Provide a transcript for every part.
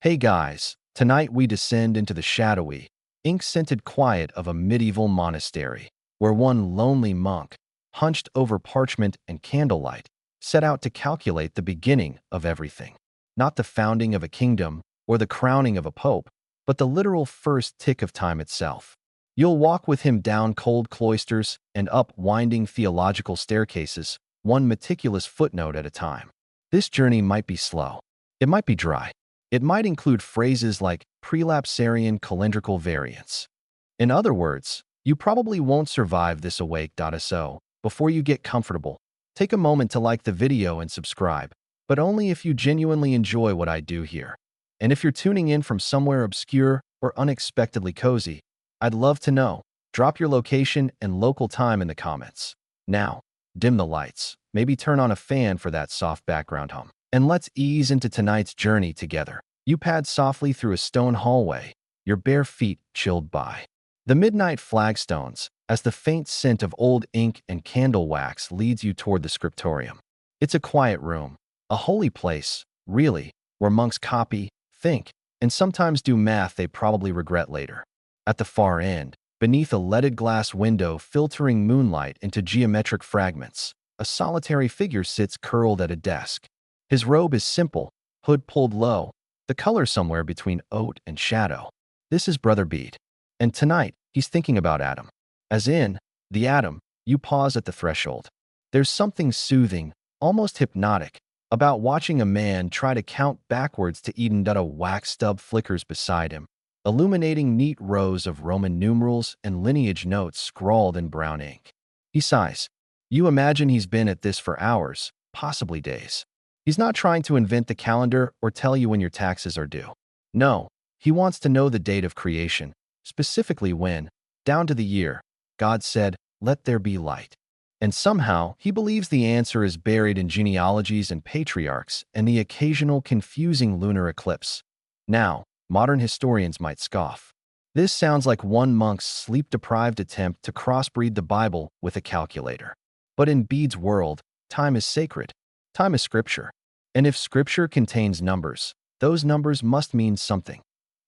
Hey guys, tonight we descend into the shadowy, ink-scented quiet of a medieval monastery, where one lonely monk, hunched over parchment and candlelight, set out to calculate the beginning of everything. Not the founding of a kingdom or the crowning of a pope, but the literal first tick of time itself. You'll walk with him down cold cloisters and up winding theological staircases, one meticulous footnote at a time. This journey might be slow. It might be dry. It might include phrases like prelapsarian calendrical variants. In other words, you probably won't survive this awake.so. Before you get comfortable, take a moment to like the video and subscribe, but only if you genuinely enjoy what I do here. And if you're tuning in from somewhere obscure or unexpectedly cozy, I'd love to know. Drop your location and local time in the comments. Now, dim the lights, maybe turn on a fan for that soft background hum. And let's ease into tonight's journey together. You pad softly through a stone hallway, your bare feet chilled by the midnight flagstones, as the faint scent of old ink and candle wax leads you toward the scriptorium. It's a quiet room, a holy place, really, where monks copy, think, and sometimes do math they probably regret later. At the far end, beneath a leaded glass window filtering moonlight into geometric fragments, a solitary figure sits curled at a desk. His robe is simple, hood pulled low, the color somewhere between oat and shadow. This is Brother Bede. And tonight, he's thinking about Adam. As in, the Adam. You pause at the threshold. There's something soothing, almost hypnotic, about watching a man try to count backwards to Eden. A wax stub flickers beside him, illuminating neat rows of Roman numerals and lineage notes scrawled in brown ink. He sighs. You imagine he's been at this for hours, possibly days. He's not trying to invent the calendar or tell you when your taxes are due. No, he wants to know the date of creation, specifically when, down to the year, God said, "Let there be light." And somehow, he believes the answer is buried in genealogies and patriarchs and the occasional confusing lunar eclipse. Now, modern historians might scoff. This sounds like one monk's sleep-deprived attempt to crossbreed the Bible with a calculator. But in Bede's world, time is sacred. Time is scripture. And if scripture contains numbers, those numbers must mean something,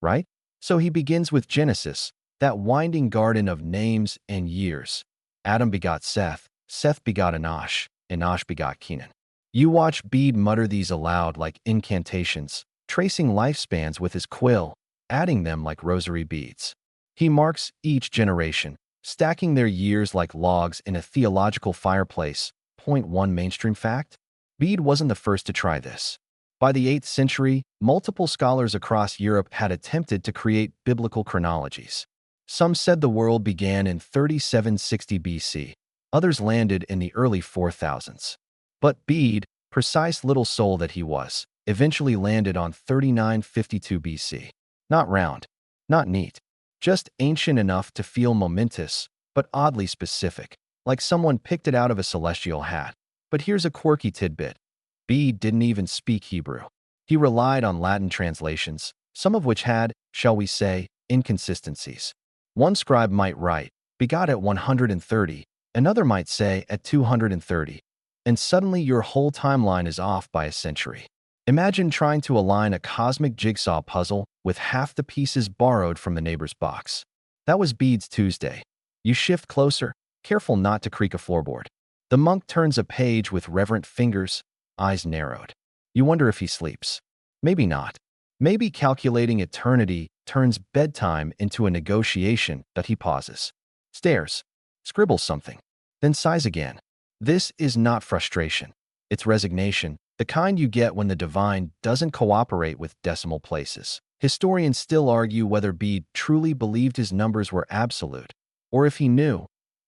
right? So he begins with Genesis, that winding garden of names and years. Adam begot Seth, Seth begot Enosh, Enosh begot Kenan. You watch Bede mutter these aloud like incantations, tracing lifespans with his quill, adding them like rosary beads. He marks each generation, stacking their years like logs in a theological fireplace. Point one mainstream fact: Bede wasn't the first to try this. By the 8th century, multiple scholars across Europe had attempted to create biblical chronologies. Some said the world began in 3760 BC. Others landed in the early 4000s. But Bede, precise little soul that he was, eventually landed on 3952 BC. Not round, not neat, just ancient enough to feel momentous, but oddly specific, like someone picked it out of a celestial hat. But here's a quirky tidbit. Bede didn't even speak Hebrew. He relied on Latin translations, some of which had, shall we say, inconsistencies. One scribe might write, begot at 130, another might say at 230, and suddenly your whole timeline is off by a century. Imagine trying to align a cosmic jigsaw puzzle with half the pieces borrowed from the neighbor's box. That was Bede's Tuesday. You shift closer, careful not to creak a floorboard. The monk turns a page with reverent fingers, eyes narrowed. You wonder if he sleeps. Maybe not. Maybe calculating eternity turns bedtime into a negotiation. That he pauses, stares, scribbles something, then sighs again. This is not frustration. It's resignation, the kind you get when the divine doesn't cooperate with decimal places. Historians still argue whether Bede truly believed his numbers were absolute, or if he knew,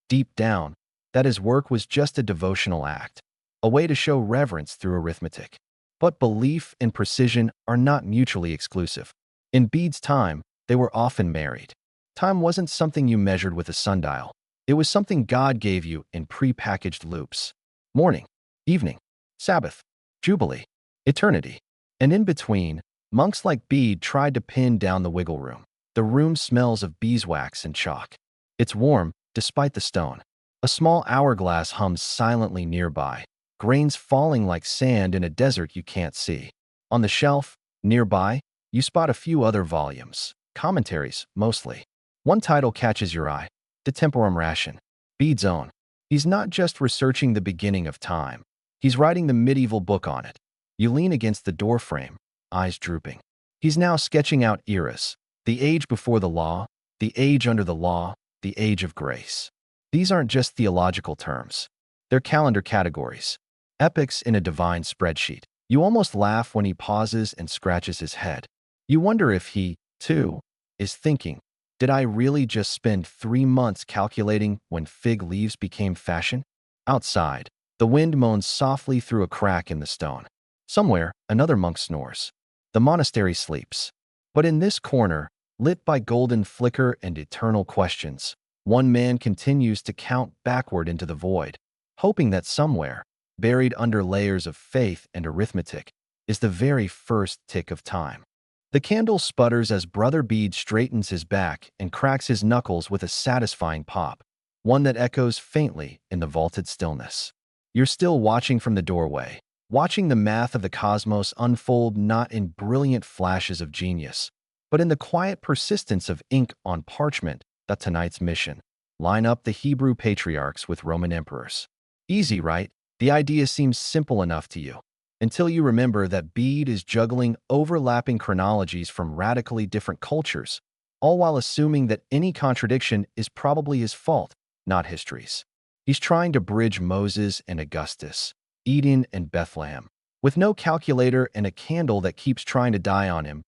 deep down, that his work was just a devotional act, a way to show reverence through arithmetic. But belief and precision are not mutually exclusive. In Bede's time, they were often married. Time wasn't something you measured with a sundial. It was something God gave you in pre-packaged loops. Morning, evening, Sabbath, Jubilee, eternity. And in between, monks like Bede tried to pin down the wiggle room. The room smells of beeswax and chalk. It's warm, despite the stone. A small hourglass hums silently nearby, grains falling like sand in a desert you can't see. On the shelf, nearby, you spot a few other volumes, commentaries mostly. One title catches your eye, De Temporum Ration, Bede's own. He's not just researching the beginning of time. He's writing the medieval book on it. You lean against the doorframe, eyes drooping. He's now sketching out eras, the age before the law, the age under the law, the age of grace. These aren't just theological terms. They're calendar categories, epochs in a divine spreadsheet. You almost laugh when he pauses and scratches his head. You wonder if he, too, is thinking, did I really just spend 3 months calculating when fig leaves became fashion? Outside, the wind moans softly through a crack in the stone. Somewhere, another monk snores. The monastery sleeps. But in this corner, lit by golden flicker and eternal questions, one man continues to count backward into the void, hoping that somewhere, buried under layers of faith and arithmetic, is the very first tick of time. The candle sputters as Brother Bede straightens his back and cracks his knuckles with a satisfying pop, one that echoes faintly in the vaulted stillness. You're still watching from the doorway, watching the math of the cosmos unfold not in brilliant flashes of genius, but in the quiet persistence of ink on parchment. That tonight's mission: line up the Hebrew patriarchs with Roman emperors. Easy, right? The idea seems simple enough to you, until you remember that Bede is juggling overlapping chronologies from radically different cultures, all while assuming that any contradiction is probably his fault, not history's. He's trying to bridge Moses and Augustus, Eden and Bethlehem. With no calculator and a candle that keeps trying to die on him,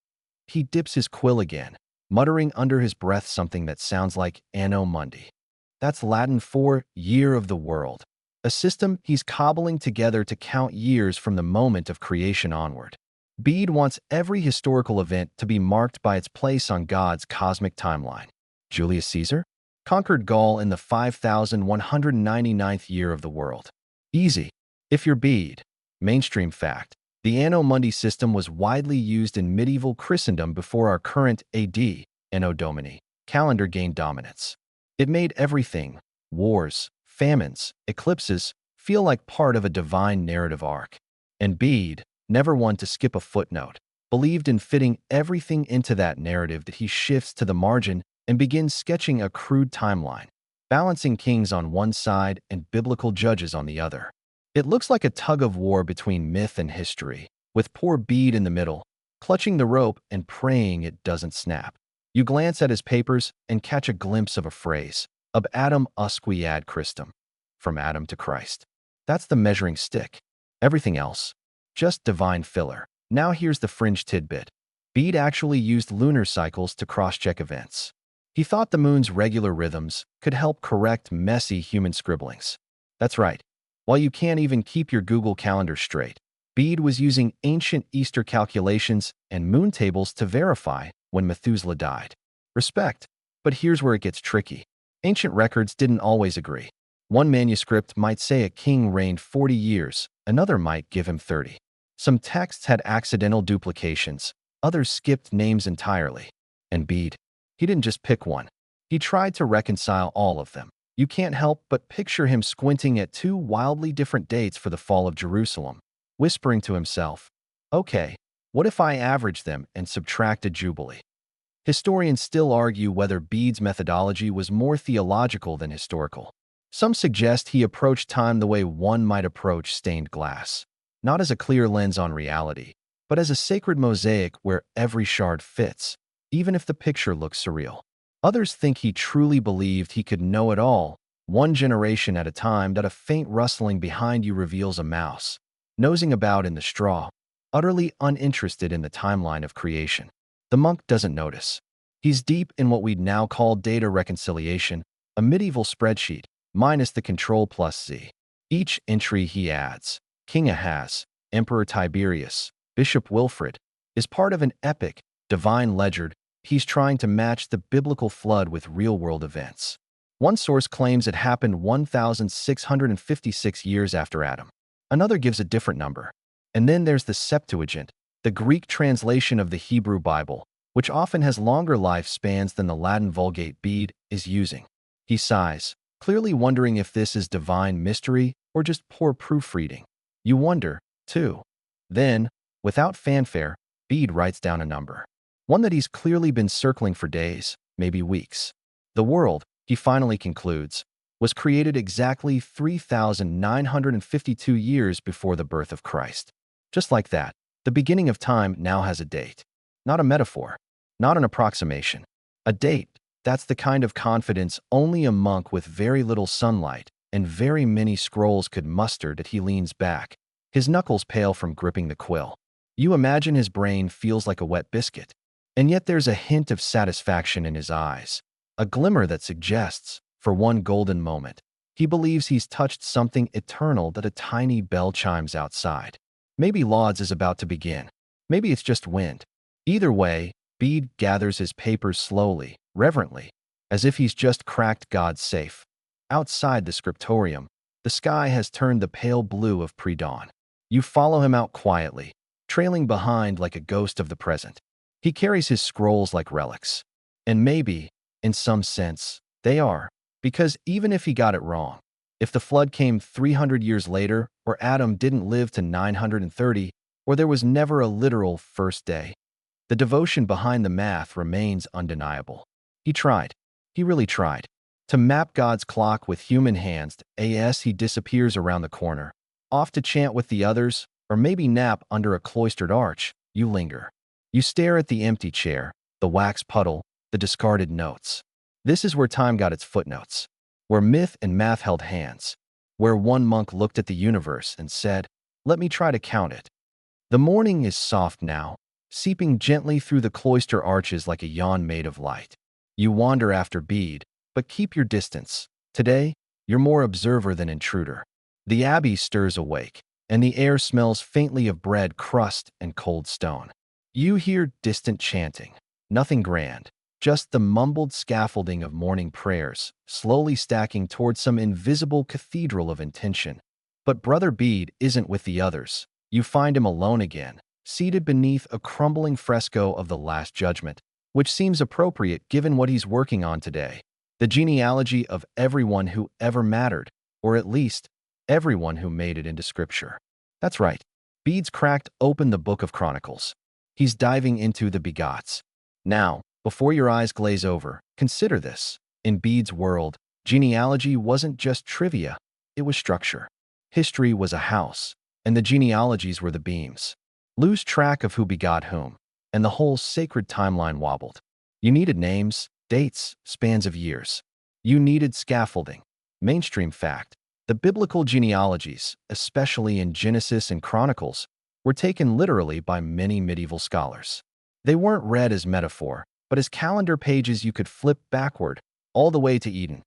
he dips his quill again, muttering under his breath something that sounds like Anno Mundi. That's Latin for year of the world, a system he's cobbling together to count years from the moment of creation onward. Bede wants every historical event to be marked by its place on God's cosmic timeline. Julius Caesar conquered Gaul in the 5199th year of the world. Easy. If you're Bede. Mainstream fact: the Anno Mundi system was widely used in medieval Christendom before our current AD, Anno Domini, calendar gained dominance. It made everything, wars, famines, eclipses, feel like part of a divine narrative arc. And Bede, never one to skip a footnote, believed in fitting everything into that narrative that he shifts to the margin and begins sketching a crude timeline, balancing kings on one side and biblical judges on the other. It looks like a tug-of-war between myth and history, with poor Bede in the middle, clutching the rope and praying it doesn't snap. You glance at his papers and catch a glimpse of a phrase, ab Adam usque ad Christum, from Adam to Christ. That's the measuring stick. Everything else, just divine filler. Now here's the fringe tidbit. Bede actually used lunar cycles to cross-check events. He thought the moon's regular rhythms could help correct messy human scribblings. That's right. While you can't even keep your Google Calendar straight, Bede was using ancient Easter calculations and moon tables to verify when Methuselah died. Respect. But here's where it gets tricky. Ancient records didn't always agree. One manuscript might say a king reigned 40 years, another might give him 30. Some texts had accidental duplications, others skipped names entirely. And Bede, he didn't just pick one. He tried to reconcile all of them. You can't help but picture him squinting at 2 wildly different dates for the fall of Jerusalem, whispering to himself, okay, what if I average them and subtract a jubilee? Historians still argue whether Bede's methodology was more theological than historical. Some suggest he approached time the way one might approach stained glass, not as a clear lens on reality, but as a sacred mosaic where every shard fits, even if the picture looks surreal. Others think he truly believed he could know it all, one generation at a time, that a faint rustling behind you reveals a mouse, nosing about in the straw, utterly uninterested in the timeline of creation. The monk doesn't notice. He's deep in what we'd now call data reconciliation, a medieval spreadsheet, minus the Control+Z. Each entry he adds, King Ahaz, Emperor Tiberius, Bishop Wilfrid, is part of an epic, divine ledger. He's trying to match the biblical flood with real-world events. One source claims it happened 1,656 years after Adam. Another gives a different number. And then there's the Septuagint, the Greek translation of the Hebrew Bible, which often has longer lifespans than the Latin Vulgate Bede is using. He sighs, clearly wondering if this is divine mystery or just poor proofreading. You wonder, too. Then, without fanfare, Bede writes down a number. one that he's clearly been circling for days, maybe weeks. The world, he finally concludes, was created exactly 3,952 years before the birth of Christ. Just like that, the beginning of time now has a date. Not a metaphor, not an approximation. A date. That's the kind of confidence only a monk with very little sunlight and very many scrolls could muster. That he leans back, his knuckles pale from gripping the quill. You imagine his brain feels like a wet biscuit. And yet there's a hint of satisfaction in his eyes, a glimmer that suggests, for one golden moment, he believes he's touched something eternal. That a tiny bell chimes outside. Maybe Lauds is about to begin. Maybe it's just wind. Either way, Bede gathers his papers slowly, reverently, as if he's just cracked God's safe. Outside the scriptorium, the sky has turned the pale blue of pre-dawn. You follow him out quietly, trailing behind like a ghost of the present. He carries his scrolls like relics. And maybe, in some sense, they are, because even if he got it wrong, if the flood came 300 years later, or Adam didn't live to 930, or there was never a literal first day, the devotion behind the math remains undeniable. He tried. He really tried. To map God's clock with human hands, as he disappears around the corner, off to chant with the others, or maybe nap under a cloistered arch. You linger. You stare at the empty chair, the wax puddle, the discarded notes. This is where time got its footnotes, where myth and math held hands, where one monk looked at the universe and said, "Let me try to count it." The morning is soft now, seeping gently through the cloister arches like a yawn made of light. You wander after Bede, but keep your distance. Today, you're more observer than intruder. The abbey stirs awake, and the air smells faintly of bread crust and cold stone. You hear distant chanting, nothing grand, just the mumbled scaffolding of morning prayers, slowly stacking toward some invisible cathedral of intention. But Brother Bede isn't with the others. You find him alone again, seated beneath a crumbling fresco of the Last Judgment, which seems appropriate given what he's working on today. The genealogy of everyone who ever mattered, or at least, everyone who made it into Scripture. That's right. Bede's cracked open the Book of Chronicles. He's diving into the begots. Now, before your eyes glaze over, consider this. In Bede's world, genealogy wasn't just trivia, it was structure. History was a house, and the genealogies were the beams. Lose track of who begot whom, and the whole sacred timeline wobbled. You needed names, dates, spans of years. You needed scaffolding. Mainstream fact, the biblical genealogies, especially in Genesis and Chronicles, were taken literally by many medieval scholars. They weren't read as metaphor, but as calendar pages you could flip backward, all the way to Eden.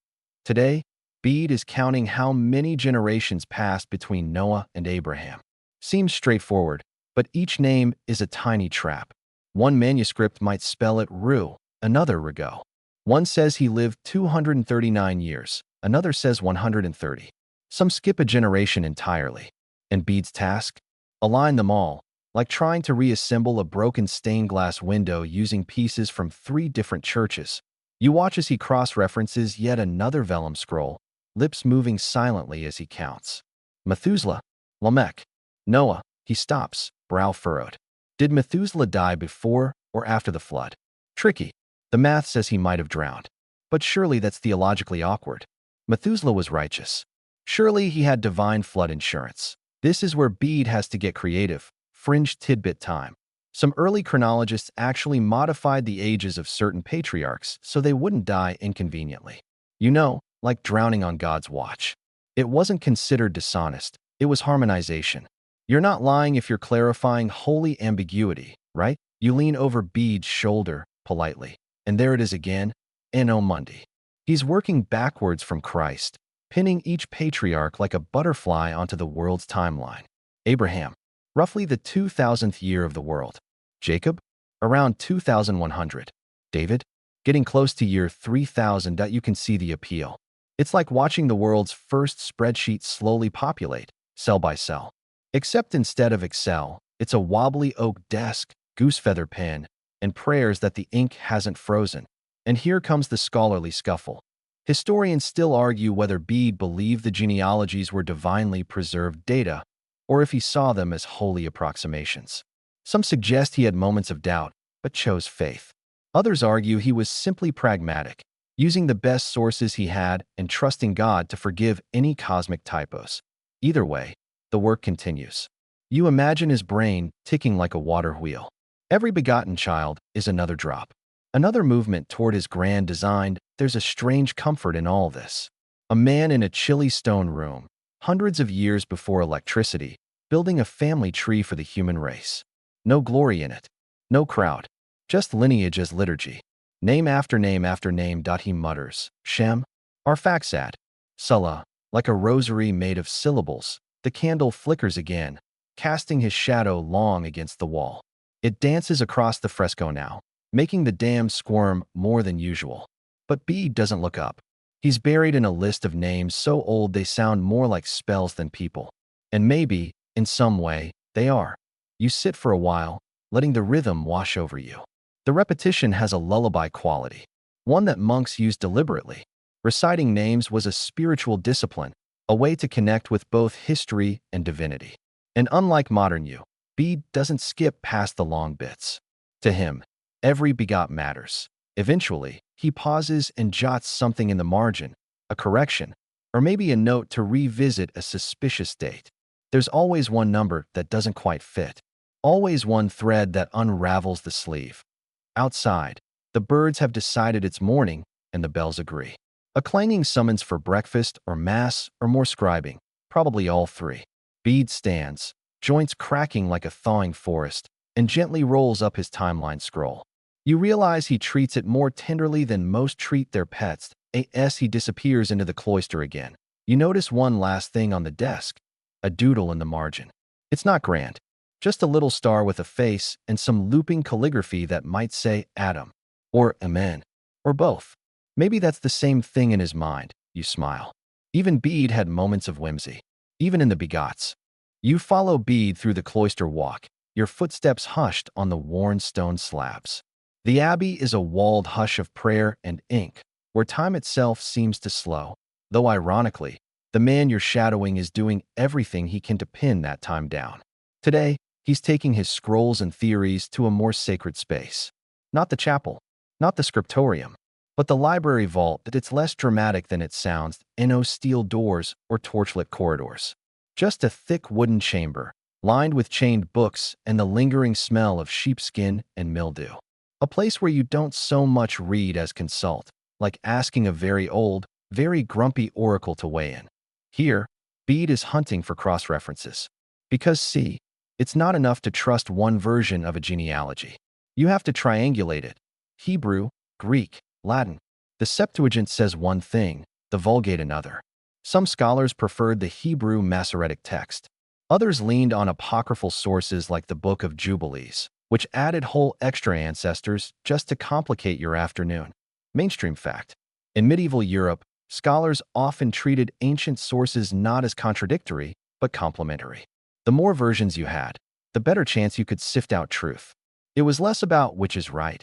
Today, Bede is counting how many generations passed between Noah and Abraham. Seems straightforward, but each name is a tiny trap. One manuscript might spell it Ru, another Rego. One says he lived 239 years, another says 130. Some skip a generation entirely. And Bede's task? Align them all, like trying to reassemble a broken stained glass window using pieces from 3 different churches. You watch as he cross-references yet another vellum scroll, lips moving silently as he counts. Methuselah, Lamech, Noah. He stops, brow furrowed. Did Methuselah die before or after the flood? Tricky. The math says he might have drowned. But surely that's theologically awkward. Methuselah was righteous. Surely he had divine flood insurance. This is where Bede has to get creative. Fringe tidbit time. Some early chronologists actually modified the ages of certain patriarchs so they wouldn't die inconveniently. You know, like drowning on God's watch. It wasn't considered dishonest. It was harmonization. You're not lying if you're clarifying holy ambiguity, right? You lean over Bede's shoulder, politely. And there it is again, Anno Mundi. He's working backwards from Christ, pinning each patriarch like a butterfly onto the world's timeline. Abraham, roughly the 2000th year of the world. Jacob, around 2100. David, getting close to year 3000. You can see the appeal. It's like watching the world's first spreadsheet slowly populate, cell by cell. Except instead of Excel, it's a wobbly oak desk, goosefeather pen, and prayers that the ink hasn't frozen. And here comes the scholarly scuffle. Historians still argue whether Bede believed the genealogies were divinely preserved data, or if he saw them as holy approximations. Some suggest he had moments of doubt, but chose faith. Others argue he was simply pragmatic, using the best sources he had and trusting God to forgive any cosmic typos. Either way, the work continues. You imagine his brain ticking like a water wheel. Every begotten child is another drop. Another movement toward his grand design. There's a strange comfort in all this. A man in a chilly stone room, hundreds of years before electricity, building a family tree for the human race. No glory in it. No crowd. Just lineage as liturgy. Name after name after name. He mutters. Shem, Arphaxad, Salah. Like a rosary made of syllables, the candle flickers again, casting his shadow long against the wall. It dances across the fresco now, making the dam squirm more than usual. But Bede doesn't look up. He's buried in a list of names so old they sound more like spells than people. And maybe, in some way, they are. You sit for a while, letting the rhythm wash over you. The repetition has a lullaby quality, one that monks use deliberately. Reciting names was a spiritual discipline, a way to connect with both history and divinity. And unlike modern you, Bede doesn't skip past the long bits. To him, every begot matters. Eventually, he pauses and jots something in the margin, a correction, or maybe a note to revisit a suspicious date. There's always one number that doesn't quite fit. Always one thread that unravels the sleeve. Outside, the birds have decided it's morning, and the bells agree. A clanging summons for breakfast or mass or more scribing, probably all three. Bede stands, joints cracking like a thawing forest, and gently rolls up his timeline scroll. You realize he treats it more tenderly than most treat their pets. As he disappears into the cloister again, you notice one last thing on the desk, a doodle in the margin. It's not grand, just a little star with a face and some looping calligraphy that might say Adam, or Amen, or both. Maybe that's the same thing in his mind. You smile. Even Bede had moments of whimsy, even in the begots. You follow Bede through the cloister walk, your footsteps hushed on the worn stone slabs. The abbey is a walled hush of prayer and ink, where time itself seems to slow, though ironically, the man you're shadowing is doing everything he can to pin that time down. Today, he's taking his scrolls and theories to a more sacred space. Not the chapel, not the scriptorium, but the library vault. That it's less dramatic than it sounds, no steel doors or torchlit corridors. Just a thick wooden chamber, lined with chained books and the lingering smell of sheepskin and mildew. A place where you don't so much read as consult, like asking a very old, very grumpy oracle to weigh in. Here, Bede is hunting for cross-references. Because see, it's not enough to trust one version of a genealogy. You have to triangulate it. Hebrew, Greek, Latin. The Septuagint says one thing, the Vulgate another. Some scholars preferred the Hebrew Masoretic text. Others leaned on apocryphal sources like the Book of Jubilees, which added whole extra ancestors just to complicate your afternoon. Mainstream fact. In medieval Europe, scholars often treated ancient sources not as contradictory, but complementary. The more versions you had, the better chance you could sift out truth. It was less about which is right,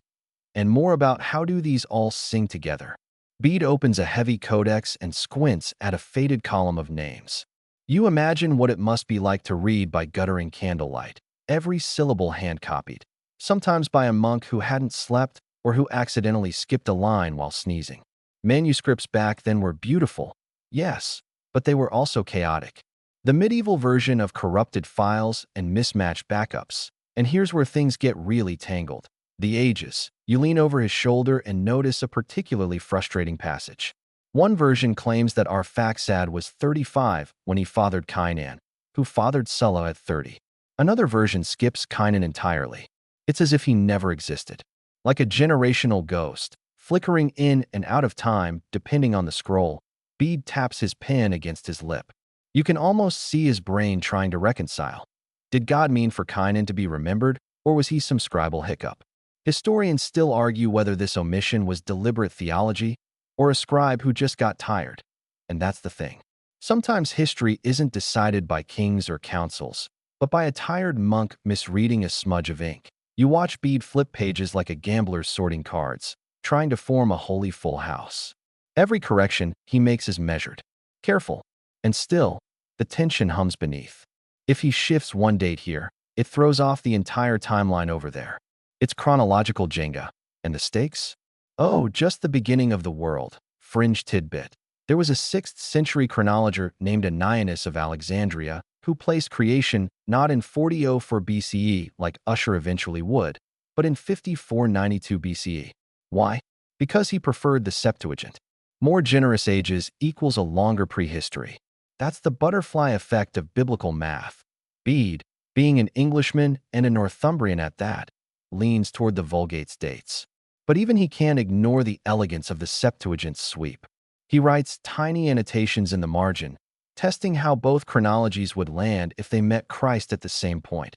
and more about how do these all sing together. Bede opens a heavy codex and squints at a faded column of names. You imagine what it must be like to read by guttering candlelight, every syllable hand-copied, sometimes by a monk who hadn't slept or who accidentally skipped a line while sneezing. Manuscripts back then were beautiful, yes, but they were also chaotic. The medieval version of corrupted files and mismatched backups. And here's where things get really tangled. The ages. You lean over his shoulder and notice a particularly frustrating passage. One version claims that Arphaxad was 35 when he fathered Kainan, who fathered Sulla at 30. Another version skips Kainan entirely. It's as if he never existed. Like a generational ghost, flickering in and out of time depending on the scroll, Bede taps his pen against his lip. You can almost see his brain trying to reconcile. Did God mean for Kainan to be remembered, or was he some scribal hiccup? Historians still argue whether this omission was deliberate theology or a scribe who just got tired. And that's the thing. Sometimes history isn't decided by kings or councils, but by a tired monk misreading a smudge of ink. You watch Bede flip pages like a gambler sorting cards, trying to form a wholly full house. Every correction he makes is measured, careful, and still, the tension hums beneath. If he shifts one date here, it throws off the entire timeline over there. It's chronological Jenga. And the stakes? Oh, just the beginning of the world. Fringe tidbit. There was a 6th century chronologer named Ananias of Alexandria who placed creation not in 4004 BCE like Usher eventually would, but in 5492 BCE. Why? Because he preferred the Septuagint. More generous ages equals a longer prehistory. That's the butterfly effect of biblical math. Bede, being an Englishman and a Northumbrian at that, leans toward the Vulgate's dates. But even he can't ignore the elegance of the Septuagint's sweep. He writes tiny annotations in the margin, testing how both chronologies would land if they met Christ at the same point.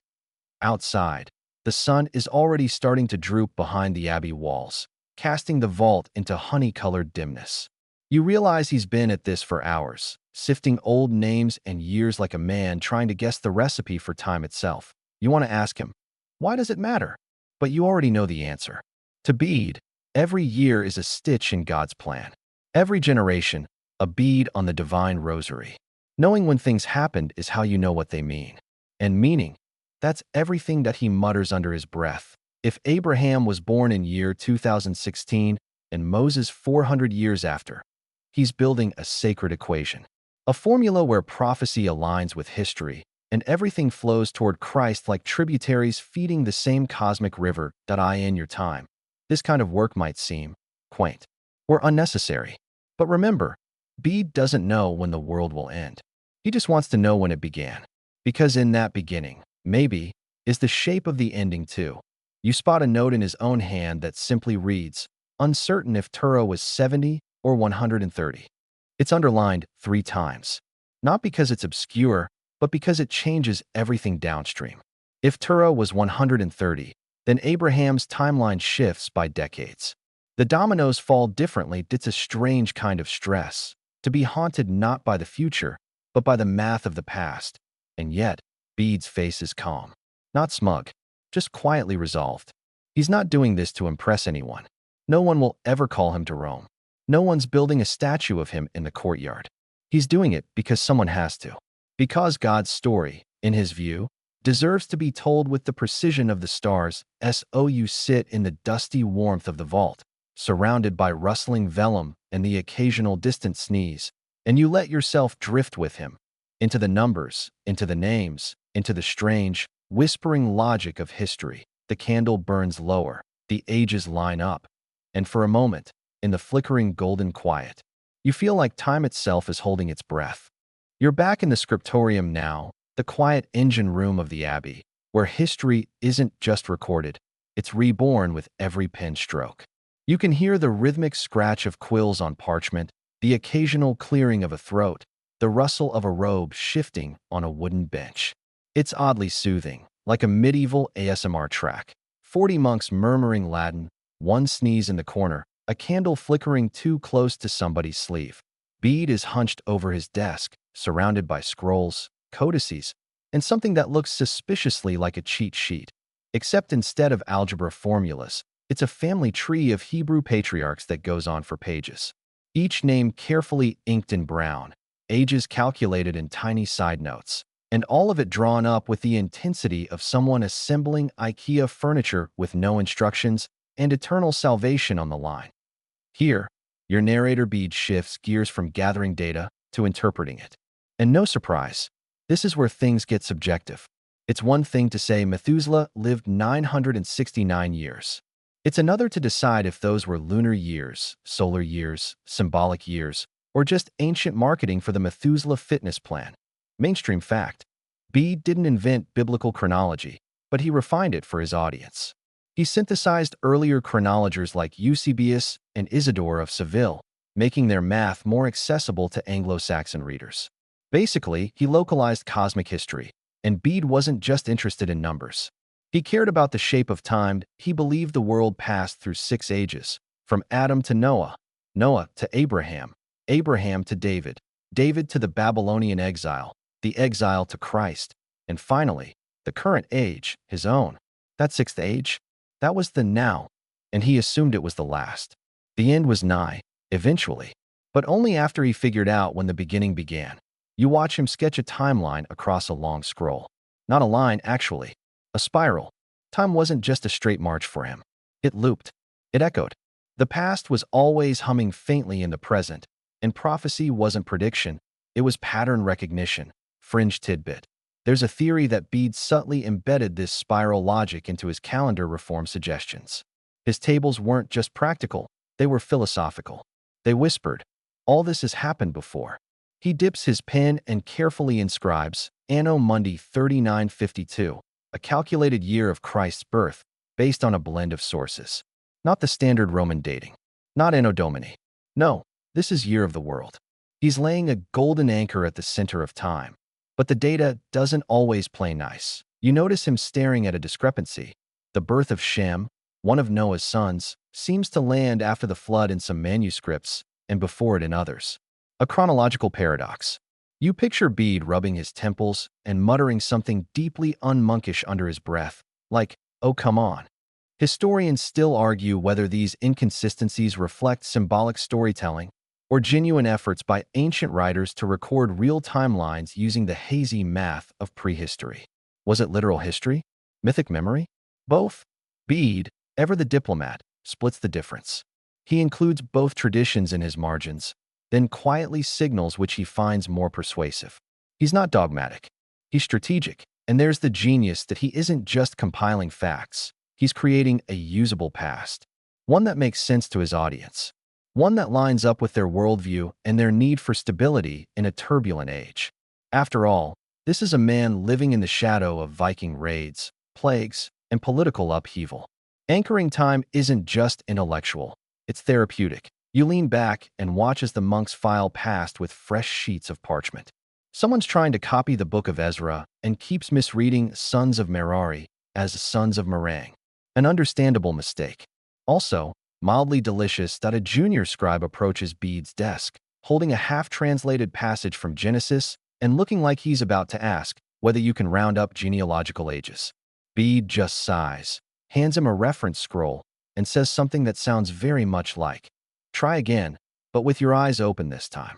Outside, the sun is already starting to droop behind the abbey walls, casting the vault into honey-colored dimness. You realize he's been at this for hours, sifting old names and years like a man trying to guess the recipe for time itself. You want to ask him, why does it matter? But you already know the answer. To Bede, every year is a stitch in God's plan. Every generation, a bead on the divine rosary. Knowing when things happened is how you know what they mean. And meaning, that's everything that he mutters under his breath. If Abraham was born in year 2016 and Moses 400 years after, he's building a sacred equation. A formula where prophecy aligns with history and everything flows toward Christ like tributaries feeding the same cosmic river that I in your time. This kind of work might seem quaint or unnecessary. But remember, Bede doesn't know when the world will end. He just wants to know when it began. Because in that beginning, maybe, is the shape of the ending too. You spot a note in his own hand that simply reads, uncertain if Turo was 70 or 130. It's underlined 3 times. Not because it's obscure, but because it changes everything downstream. If Turo was 130, then Abraham's timeline shifts by decades. The dominoes fall differently. It's a strange kind of stress, to be haunted not by the future, but by the math of the past. And yet, Bede's face is calm. Not smug, just quietly resolved. He's not doing this to impress anyone. No one will ever call him to Rome. No one's building a statue of him in the courtyard. He's doing it because someone has to. Because God's story, in his view, deserves to be told with the precision of the stars. So you sit in the dusty warmth of the vault, surrounded by rustling vellum and the occasional distant sneeze, and you let yourself drift with him, into the numbers, into the names, into the strange, whispering logic of history. The candle burns lower, the ages line up, and for a moment, in the flickering golden quiet, you feel like time itself is holding its breath. You're back in the scriptorium now, the quiet engine room of the abbey, where history isn't just recorded, it's reborn with every pen stroke. You can hear the rhythmic scratch of quills on parchment, the occasional clearing of a throat, the rustle of a robe shifting on a wooden bench. It's oddly soothing, like a medieval ASMR track. 40 monks murmuring Latin, one sneeze in the corner, a candle flickering too close to somebody's sleeve. Bede is hunched over his desk, surrounded by scrolls, codices, and something that looks suspiciously like a cheat sheet. Except instead of algebra formulas, it's a family tree of Hebrew patriarchs that goes on for pages. Each name carefully inked in brown, ages calculated in tiny side notes, and all of it drawn up with the intensity of someone assembling IKEA furniture with no instructions and eternal salvation on the line. Here, your narrator Bede shifts gears from gathering data to interpreting it. And no surprise, this is where things get subjective. It's one thing to say Methuselah lived 969 years. It's another to decide if those were lunar years, solar years, symbolic years, or just ancient marketing for the Methuselah fitness plan. Mainstream fact, Bede didn't invent biblical chronology, but he refined it for his audience. He synthesized earlier chronologers like Eusebius and Isidore of Seville, making their math more accessible to Anglo-Saxon readers. Basically, he localized cosmic history, and Bede wasn't just interested in numbers. He cared about the shape of time. He believed the world passed through 6 ages, from Adam to Noah, Noah to Abraham, Abraham to David, David to the Babylonian exile, the exile to Christ, and finally, the current age, his own. That 6th age? That was the now, and he assumed it was the last. The end was nigh, eventually, but only after he figured out when the beginning began. You watch him sketch a timeline across a long scroll. Not a line, actually. A spiral. Time wasn't just a straight march for him. It looped. It echoed. The past was always humming faintly in the present, and prophecy wasn't prediction, it was pattern recognition. Fringe tidbit. There's a theory that Bede subtly embedded this spiral logic into his calendar reform suggestions. His tables weren't just practical, they were philosophical. They whispered, "All this has happened before." He dips his pen and carefully inscribes Anno Mundi 3952, a calculated year of Christ's birth, based on a blend of sources. Not the standard Roman dating. Not Anno Domini. No, this is Year of the World. He's laying a golden anchor at the center of time. But the data doesn't always play nice. You notice him staring at a discrepancy. The birth of Shem, one of Noah's sons, seems to land after the flood in some manuscripts and before it in others. A chronological paradox. You picture Bede rubbing his temples and muttering something deeply unmonkish under his breath, like, "Oh, come on." Historians still argue whether these inconsistencies reflect symbolic storytelling or genuine efforts by ancient writers to record real timelines using the hazy math of prehistory. Was it literal history? Mythic memory? Both? Bede, ever the diplomat, splits the difference. He includes both traditions in his margins, then quietly signals which he finds more persuasive. He's not dogmatic. He's strategic, and there's the genius that he isn't just compiling facts. He's creating a usable past, one that makes sense to his audience, one that lines up with their worldview and their need for stability in a turbulent age. After all, this is a man living in the shadow of Viking raids, plagues, and political upheaval. Anchoring time isn't just intellectual, it's therapeutic. You lean back and watch as the monks file past with fresh sheets of parchment. Someone's trying to copy the Book of Ezra and keeps misreading Sons of Merari as Sons of Meringue. An understandable mistake. Also, mildly delicious that a junior scribe approaches Bede's desk, holding a half-translated passage from Genesis and looking like he's about to ask whether you can round up genealogical ages. Bede just sighs, hands him a reference scroll, and says something that sounds very much like, "Try again, but with your eyes open this time."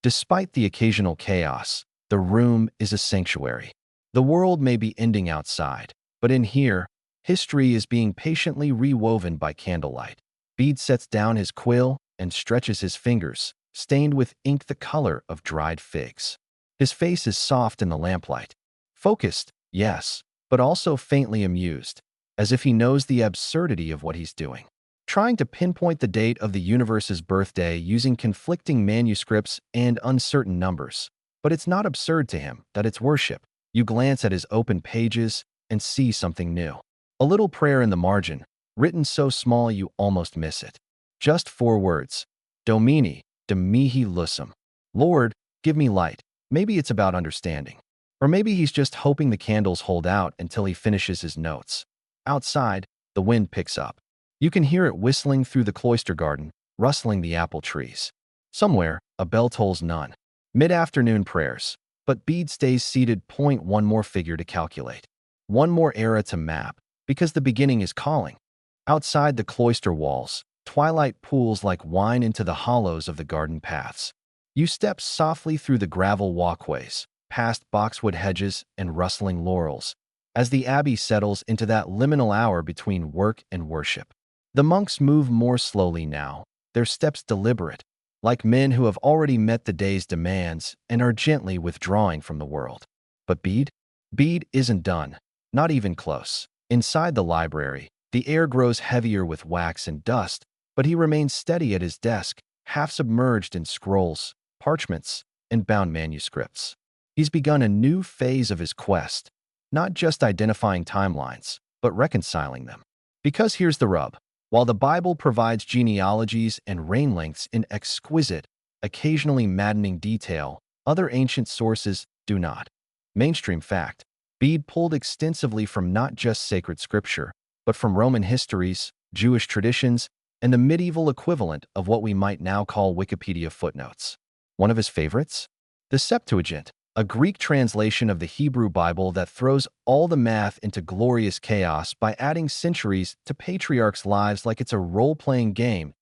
Despite the occasional chaos, the room is a sanctuary. The world may be ending outside, but in here, history is being patiently rewoven by candlelight. Bede sets down his quill and stretches his fingers, stained with ink the color of dried figs. His face is soft in the lamplight. Focused, yes, but also faintly amused, as if he knows the absurdity of what he's doing. Trying to pinpoint the date of the universe's birthday using conflicting manuscripts and uncertain numbers. But it's not absurd to him that it's worship. You glance at his open pages and see something new. A little prayer in the margin, written so small you almost miss it. Just 4 words. Domini, de mihi lucem. Lord, give me light. Maybe it's about understanding. Or maybe he's just hoping the candles hold out until he finishes his notes. Outside, the wind picks up. You can hear it whistling through the cloister garden, rustling the apple trees. Somewhere, a bell tolls none. Mid-afternoon prayers. But Bede stays seated. Point one more figure to calculate. One more era to map, because the beginning is calling. Outside the cloister walls, twilight pools like wine into the hollows of the garden paths. You step softly through the gravel walkways, past boxwood hedges and rustling laurels, as the abbey settles into that liminal hour between work and worship. The monks move more slowly now, their steps deliberate, like men who have already met the day's demands and are gently withdrawing from the world. But Bede? Bede isn't done, not even close. Inside the library, the air grows heavier with wax and dust, but he remains steady at his desk, half submerged in scrolls, parchments, and bound manuscripts. He's begun a new phase of his quest, not just identifying timelines, but reconciling them. Because here's the rub. While the Bible provides genealogies and reign lengths in exquisite, occasionally maddening detail, other ancient sources do not. Mainstream fact. Bede pulled extensively from not just sacred scripture, but from Roman histories, Jewish traditions, and the medieval equivalent of what we might now call Wikipedia footnotes. One of his favorites? The Septuagint, a Greek translation of the Hebrew Bible that throws all the math into glorious chaos by adding centuries to patriarchs' lives like it's a role-playing game.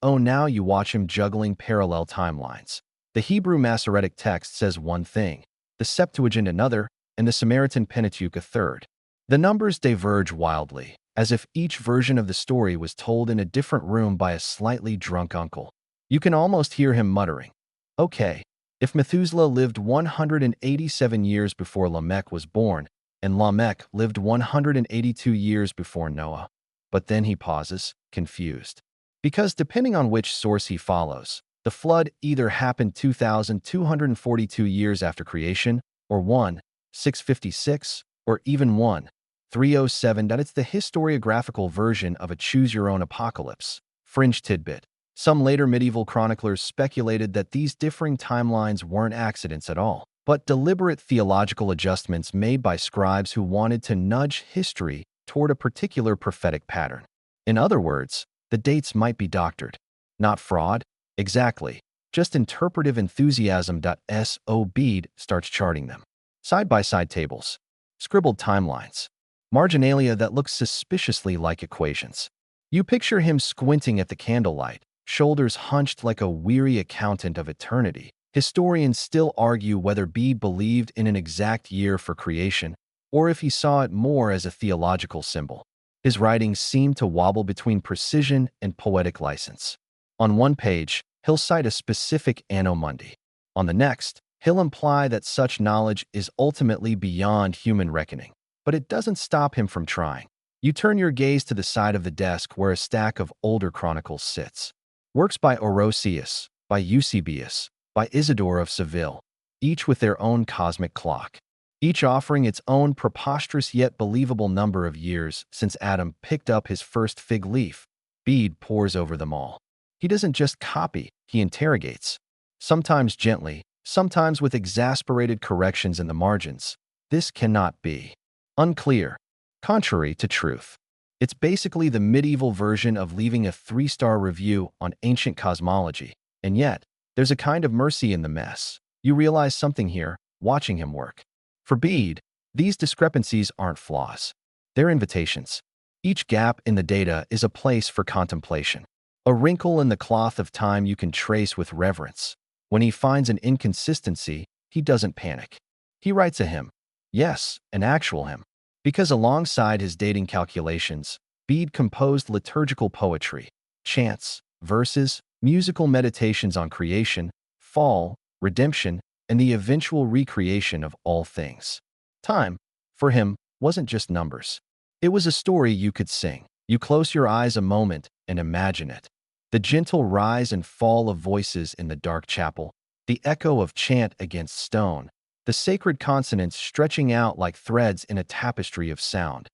Oh, now you watch him juggling parallel timelines. The Hebrew Masoretic text says one thing, the Septuagint another, and the Samaritan Pentateuch a third. The numbers diverge wildly, as if each version of the story was told in a different room by a slightly drunk uncle. You can almost hear him muttering, "Okay, if Methuselah lived 187 years before Lamech was born, and Lamech lived 182 years before Noah." But then he pauses, confused. Because depending on which source he follows, the flood either happened 2,242 years after creation, or 1,656, or even 1,307. That it's the historiographical version of a choose-your-own apocalypse. Fringe tidbit. Some later medieval chroniclers speculated that these differing timelines weren't accidents at all, but deliberate theological adjustments made by scribes who wanted to nudge history toward a particular prophetic pattern. In other words, the dates might be doctored. Not fraud, exactly, just interpretive enthusiasm. So Bede starts charting them. Side-by-side tables, scribbled timelines, marginalia that look suspiciously like equations. You picture him squinting at the candlelight, shoulders hunched like a weary accountant of eternity. Historians still argue whether Bede believed in an exact year for creation, or if he saw it more as a theological symbol. His writings seem to wobble between precision and poetic license. On one page, he'll cite a specific Anno Mundi. On the next, he'll imply that such knowledge is ultimately beyond human reckoning. But it doesn't stop him from trying. You turn your gaze to the side of the desk where a stack of older chronicles sits. Works by Orosius, by Eusebius, by Isidore of Seville, each with their own cosmic clock, each offering its own preposterous yet believable number of years since Adam picked up his first fig leaf. Bede pores over them all. He doesn't just copy, he interrogates. Sometimes gently, sometimes with exasperated corrections in the margins. This cannot be. Unclear. Contrary to truth. It's basically the medieval version of leaving a 3-star review on ancient cosmology. And yet, there's a kind of mercy in the mess. You realize something here, watching him work. For Bede, these discrepancies aren't flaws. They're invitations. Each gap in the data is a place for contemplation. A wrinkle in the cloth of time you can trace with reverence. When he finds an inconsistency, he doesn't panic. He writes a hymn. Yes, an actual hymn. Because alongside his dating calculations, Bede composed liturgical poetry, chants, verses, musical meditations on creation, fall, redemption, and the eventual recreation of all things. Time, for him, wasn't just numbers. It was a story you could sing. You close your eyes a moment and imagine it. The gentle rise and fall of voices in the dark chapel, the echo of chant against stone, the sacred consonants stretching out like threads in a tapestry of sound.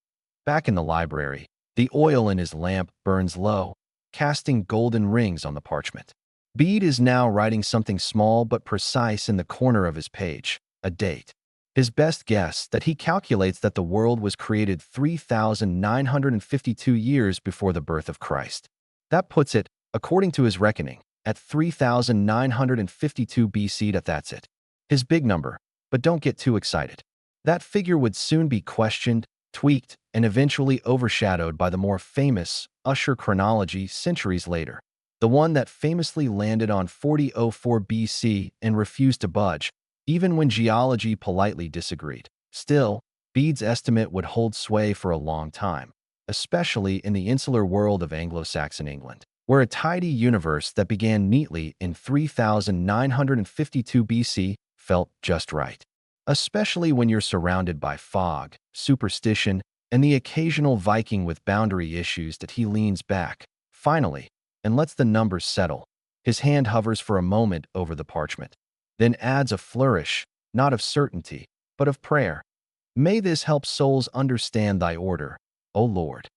Back in the library, the oil in his lamp burns low, casting golden rings on the parchment. Bede is now writing something small but precise in the corner of his page, a date. His best guess that he calculates that the world was created 3,952 years before the birth of Christ. That puts it, according to his reckoning, at 3,952 BC. That's it. His big number, but don't get too excited. That figure would soon be questioned, tweaked, and eventually overshadowed by the more famous Usher chronology centuries later. The one that famously landed on 4004 BC and refused to budge, even when geology politely disagreed. Still, Bede's estimate would hold sway for a long time, especially in the insular world of Anglo-Saxon England, where a tidy universe that began neatly in 3,952 BC felt just right. Especially when you're surrounded by fog, superstition, and the occasional Viking with boundary issues that he leans back, finally, and lets the numbers settle. His hand hovers for a moment over the parchment, then adds a flourish, not of certainty, but of prayer. May this help souls understand thy order, O Lord.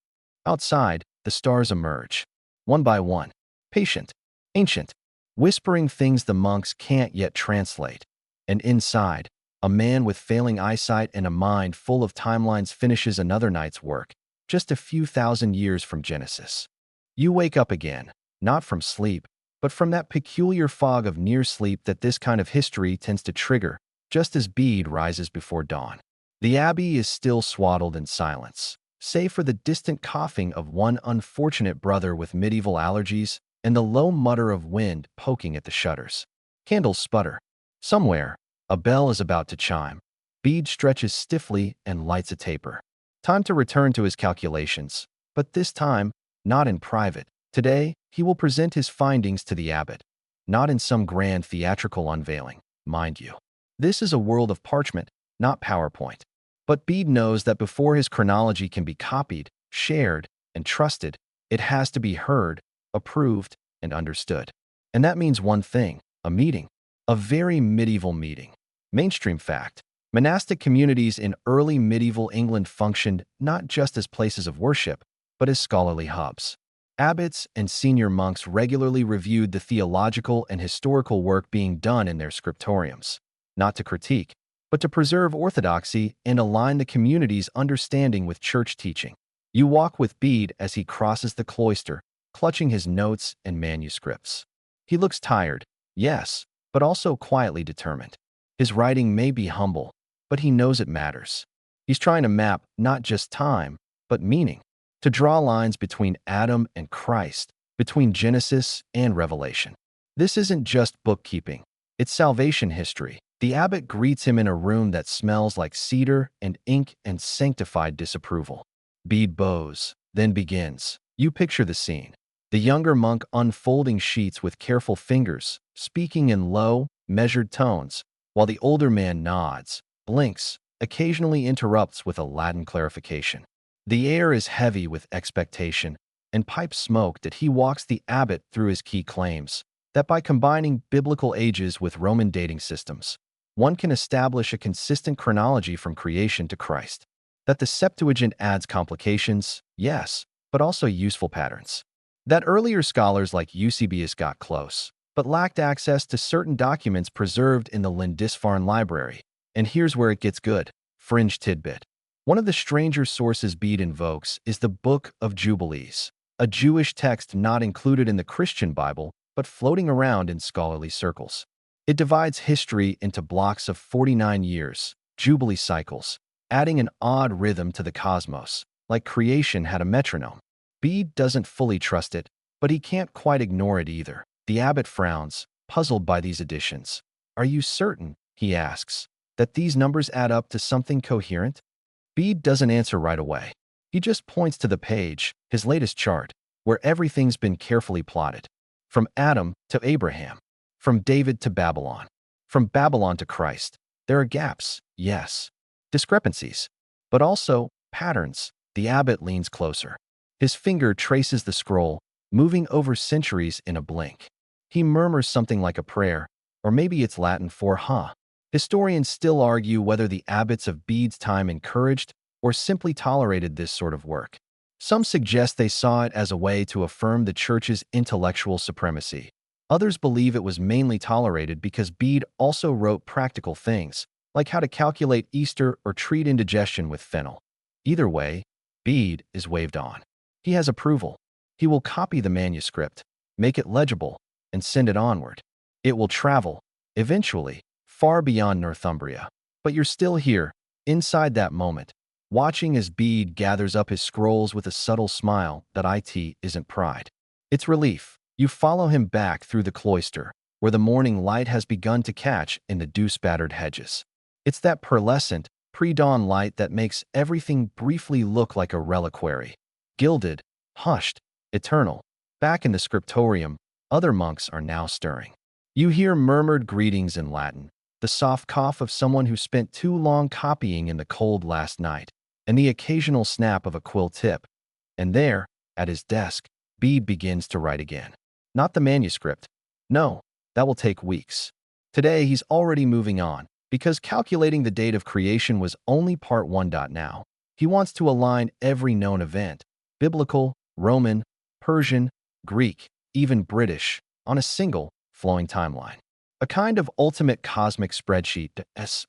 Outside, the stars emerge, one by one, patient, ancient, whispering things the monks can't yet translate. And inside, a man with failing eyesight and a mind full of timelines finishes another night's work, just a few thousand years from Genesis. You wake up again, not from sleep, but from that peculiar fog of near sleep that this kind of history tends to trigger, just as Bede rises before dawn. The abbey is still swaddled in silence, save for the distant coughing of one unfortunate brother with medieval allergies and the low mutter of wind poking at the shutters. Candles sputter. Somewhere, a bell is about to chime. Bede stretches stiffly and lights a taper. Time to return to his calculations, but this time, not in private. Today, he will present his findings to the abbot, not in some grand theatrical unveiling, mind you. This is a world of parchment, not PowerPoint. But Bede knows that before his chronology can be copied, shared, and trusted, it has to be heard, approved, and understood. And that means one thing: a meeting. A very medieval meeting. Mainstream fact: monastic communities in early medieval England functioned not just as places of worship, but as scholarly hubs. Abbots and senior monks regularly reviewed the theological and historical work being done in their scriptoriums, not to critique, but to preserve orthodoxy and align the community's understanding with church teaching. You walk with Bede as he crosses the cloister, clutching his notes and manuscripts. He looks tired, yes, but also quietly determined. His writing may be humble, but he knows it matters. He's trying to map not just time, but meaning, to draw lines between Adam and Christ, between Genesis and Revelation. This isn't just bookkeeping, it's salvation history. The abbot greets him in a room that smells like cedar and ink and sanctified disapproval. Bede bows, then begins. You picture the scene. The younger monk unfolding sheets with careful fingers, speaking in low, measured tones, while the older man nods, blinks, occasionally interrupts with a Latin clarification. The air is heavy with expectation, and pipes smoke that he walks the abbot through his key claims, that by combining biblical ages with Roman dating systems, one can establish a consistent chronology from creation to Christ. That the Septuagint adds complications, yes, but also useful patterns. That earlier scholars like Eusebius got close, but lacked access to certain documents preserved in the Lindisfarne Library. And here's where it gets good. Fringe tidbit. One of the stranger sources Bede invokes is the Book of Jubilees, a Jewish text not included in the Christian Bible, but floating around in scholarly circles. It divides history into blocks of 49 years, Jubilee cycles, adding an odd rhythm to the cosmos, like creation had a metronome. Bede doesn't fully trust it, but he can't quite ignore it either. The abbot frowns, puzzled by these additions. Are you certain, he asks, that these numbers add up to something coherent? Bede doesn't answer right away. He just points to the page, his latest chart, where everything's been carefully plotted. From Adam to Abraham. From David to Babylon. From Babylon to Christ. There are gaps, yes. Discrepancies. But also patterns. The abbot leans closer. His finger traces the scroll, moving over centuries in a blink. He murmurs something like a prayer, or maybe it's Latin for "huh." Historians still argue whether the abbots of Bede's time encouraged or simply tolerated this sort of work. Some suggest they saw it as a way to affirm the church's intellectual supremacy. Others believe it was mainly tolerated because Bede also wrote practical things, like how to calculate Easter or treat indigestion with fennel. Either way, Bede is waved on. He has approval. He will copy the manuscript, make it legible, and send it onward. It will travel, eventually, far beyond Northumbria. But you're still here, inside that moment, watching as Bede gathers up his scrolls with a subtle smile that it isn't pride. It's relief. You follow him back through the cloister, where the morning light has begun to catch in the dew-spattered hedges. It's that pearlescent, pre-dawn light that makes everything briefly look like a reliquary. Gilded, hushed, eternal. Back in the scriptorium, other monks are now stirring. You hear murmured greetings in Latin, the soft cough of someone who spent too long copying in the cold last night, and the occasional snap of a quill tip. And there, at his desk, Bede begins to write again. Not the manuscript. No, that will take weeks. Today, he's already moving on, because calculating the date of creation was only part 1. Now, he wants to align every known event, biblical, Roman, Persian, Greek, even British, on a single, flowing timeline. A kind of ultimate cosmic spreadsheet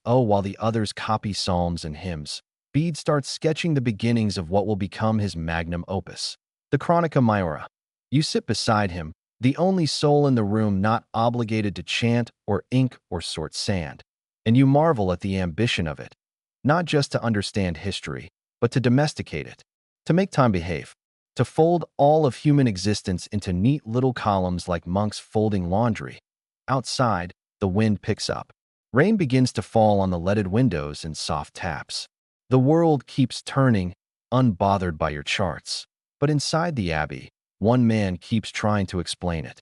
while the others copy psalms and hymns. Bede starts sketching the beginnings of what will become his magnum opus, the Chronica Majora. You sit beside him, the only soul in the room not obligated to chant or ink or sort sand, and you marvel at the ambition of it, not just to understand history, but to domesticate it, to make time behave, to fold all of human existence into neat little columns like monks folding laundry. Outside, the wind picks up. Rain begins to fall on the leaded windows in soft taps. The world keeps turning, unbothered by your charts. But inside the abbey, one man keeps trying to explain it.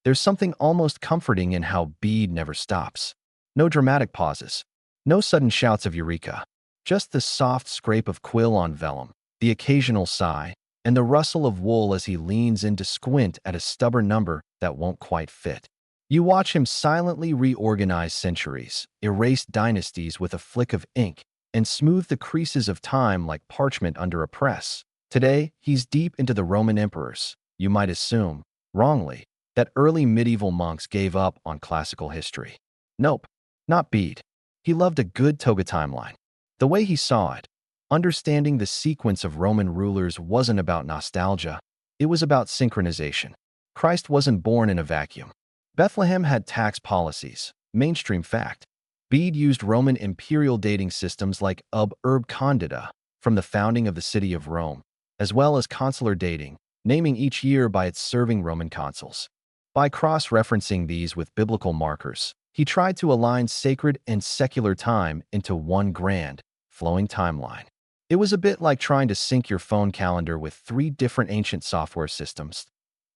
There's something almost comforting in how Bede never stops. No dramatic pauses, no sudden shouts of eureka, just the soft scrape of quill on vellum, the occasional sigh, and the rustle of wool as he leans in to squint at a stubborn number that won't quite fit. You watch him silently reorganize centuries, erase dynasties with a flick of ink, and smooth the creases of time like parchment under a press. Today, he's deep into the Roman emperors. You might assume, wrongly, that early medieval monks gave up on classical history. Nope, not Bede. He loved a good toga timeline. The way he saw it, understanding the sequence of Roman rulers wasn't about nostalgia, it was about synchronization. Christ wasn't born in a vacuum. Bethlehem had tax policies, mainstream fact. Bede used Roman imperial dating systems like Urb Condita from the founding of the city of Rome, as well as consular dating, naming each year by its serving Roman consuls. By cross-referencing these with biblical markers, he tried to align sacred and secular time into one grand, flowing timeline. It was a bit like trying to sync your phone calendar with 3 different ancient software systems.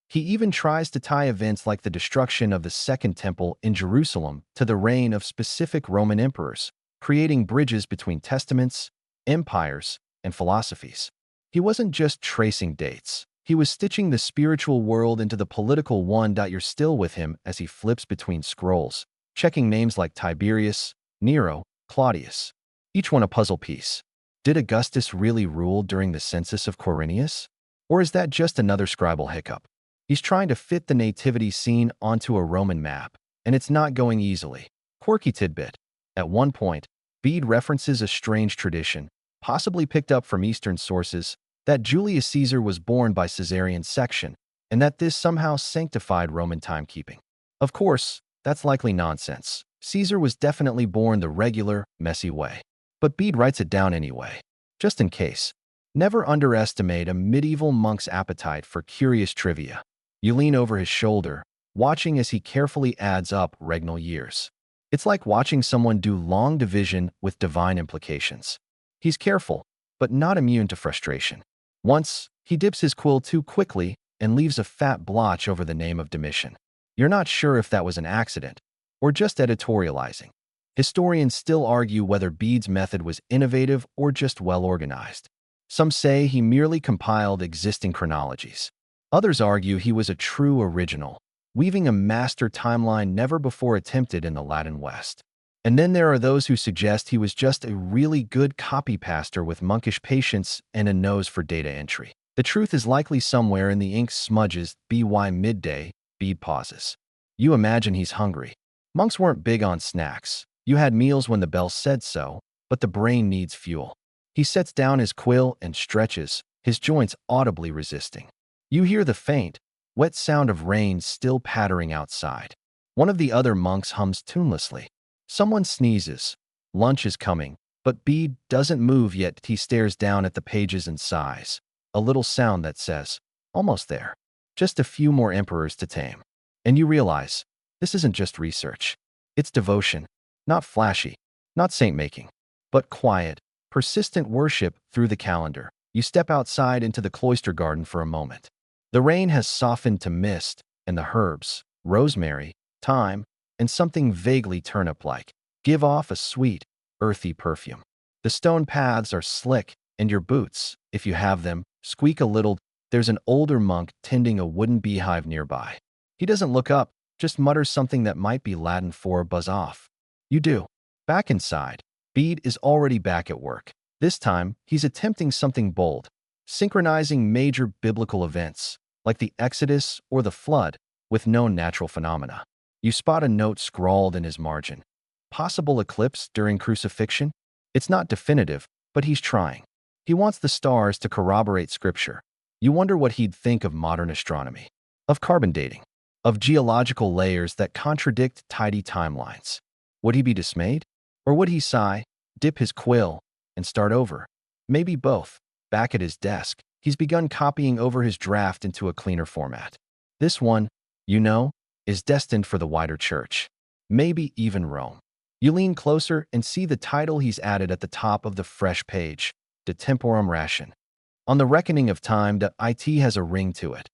He even tries to tie events like the destruction of the Second Temple in Jerusalem to the reign of specific Roman emperors, creating bridges between testaments, empires, and philosophies. He wasn't just tracing dates. He was stitching the spiritual world into the political one. You're still with him as he flips between scrolls, checking names like Tiberius, Nero, Claudius. Each one a puzzle piece. Did Augustus really rule during the census of Quirinius? Or is that just another scribal hiccup? He's trying to fit the nativity scene onto a Roman map, and it's not going easily. Quirky tidbit. At one point, Bede references a strange tradition, possibly picked up from Eastern sources, that Julius Caesar was born by Caesarean section, and that this somehow sanctified Roman timekeeping. Of course, that's likely nonsense. Caesar was definitely born the regular, messy way. But Bede writes it down anyway, just in case. Never underestimate a medieval monk's appetite for curious trivia. You lean over his shoulder, watching as he carefully adds up regnal years. It's like watching someone do long division with divine implications. He's careful, but not immune to frustration. Once, he dips his quill too quickly and leaves a fat blotch over the name of Domitian. You're not sure if that was an accident or just editorializing. Historians still argue whether Bede's method was innovative or just well-organized. Some say he merely compiled existing chronologies. Others argue he was a true original, weaving a master timeline never before attempted in the Latin West. And then there are those who suggest he was just a really good copy-paster with monkish patience and a nose for data entry. The truth is likely somewhere in the ink smudges. By midday, Bede pauses. You imagine he's hungry. Monks weren't big on snacks. You had meals when the bell said so, but the brain needs fuel. He sets down his quill and stretches, his joints audibly resisting. You hear the faint, wet sound of rain still pattering outside. One of the other monks hums tunelessly. Someone sneezes. Lunch is coming, but Bede doesn't move yet. He stares down at the pages and sighs. A little sound that says, almost there. Just a few more emperors to tame. And you realize, this isn't just research. It's devotion. Not flashy, not saint-making, but quiet, persistent worship through the calendar. You step outside into the cloister garden for a moment. The rain has softened to mist, and the herbs, rosemary, thyme, and something vaguely turnip-like, give off a sweet, earthy perfume. The stone paths are slick, and your boots, if you have them, squeak a little. There's an older monk tending a wooden beehive nearby. He doesn't look up, just mutters something that might be Latin for buzz off. You do. Back inside, Bede is already back at work. This time, he's attempting something bold, synchronizing major biblical events, like the Exodus or the flood, with known natural phenomena. You spot a note scrawled in his margin. Possible eclipse during crucifixion? It's not definitive, but he's trying. He wants the stars to corroborate scripture. You wonder what he'd think of modern astronomy, of carbon dating, of geological layers that contradict tidy timelines. Would he be dismayed? Or would he sigh, dip his quill, and start over? Maybe both. Back at his desk, he's begun copying over his draft into a cleaner format. This one, you know, is destined for the wider church. Maybe even Rome. You lean closer and see the title he's added at the top of the fresh page, De Temporum Ration. On the reckoning of time, the it has a ring to it.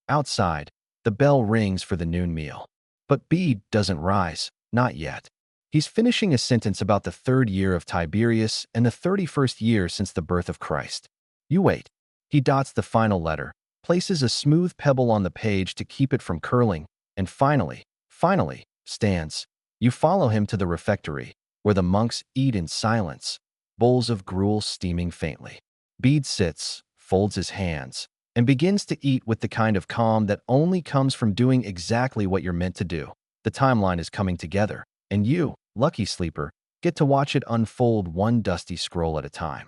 Outside, the bell rings for the noon meal. But Bede doesn't rise, not yet. He's finishing a sentence about the 3rd year of Tiberius and the 31st year since the birth of Christ. You wait. He dots the final letter, places a smooth pebble on the page to keep it from curling, and finally, stands. You follow him to the refectory, where the monks eat in silence, bowls of gruel steaming faintly. Bede sits, folds his hands, and begins to eat with the kind of calm that only comes from doing exactly what you're meant to do. The timeline is coming together, and you, lucky sleeper, get to watch it unfold one dusty scroll at a time.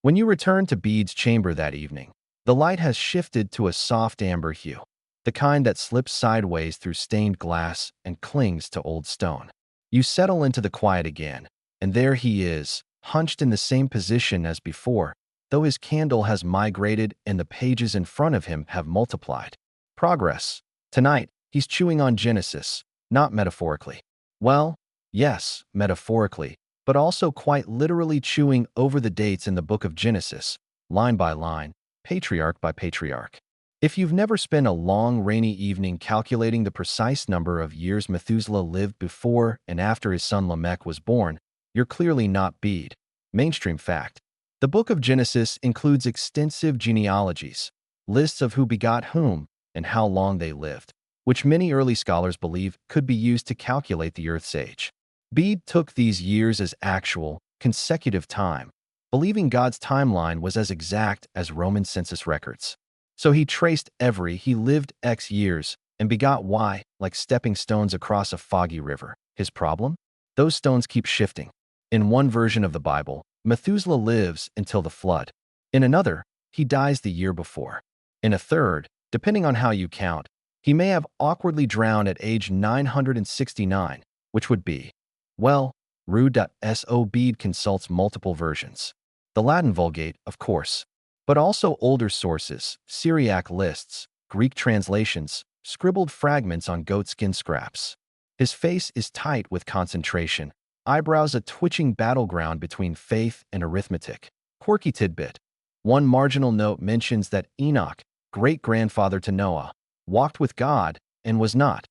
When you return to Bede's chamber that evening, the light has shifted to a soft amber hue, the kind that slips sideways through stained glass and clings to old stone. You settle into the quiet again, and there he is, hunched in the same position as before, though his candle has migrated and the pages in front of him have multiplied. Progress. Tonight, he's chewing on Genesis, not metaphorically. Well, yes, metaphorically, but also quite literally chewing over the dates in the book of Genesis, line by line, patriarch by patriarch. If you've never spent a long rainy evening calculating the precise number of years Methuselah lived before and after his son Lamech was born, you're clearly not Bede. Mainstream fact. The book of Genesis includes extensive genealogies, lists of who begot whom and how long they lived, which many early scholars believe could be used to calculate the Earth's age. Bede took these years as actual, consecutive time, believing God's timeline was as exact as Roman census records. So he traced he lived X years and begot Y like stepping stones across a foggy river. His problem? Those stones keep shifting. In one version of the Bible, Methuselah lives until the flood. In another, he dies the year before. In a third, depending on how you count, he may have awkwardly drowned at age 969, which would be, well, rude.so. Bede consults multiple versions. The Latin Vulgate, of course, but also older sources, Syriac lists, Greek translations, scribbled fragments on goatskin scraps. His face is tight with concentration, eyebrows a twitching battleground between faith and arithmetic. Quirky tidbit. One marginal note mentions that Enoch, great-grandfather to Noah, walked with God and was not,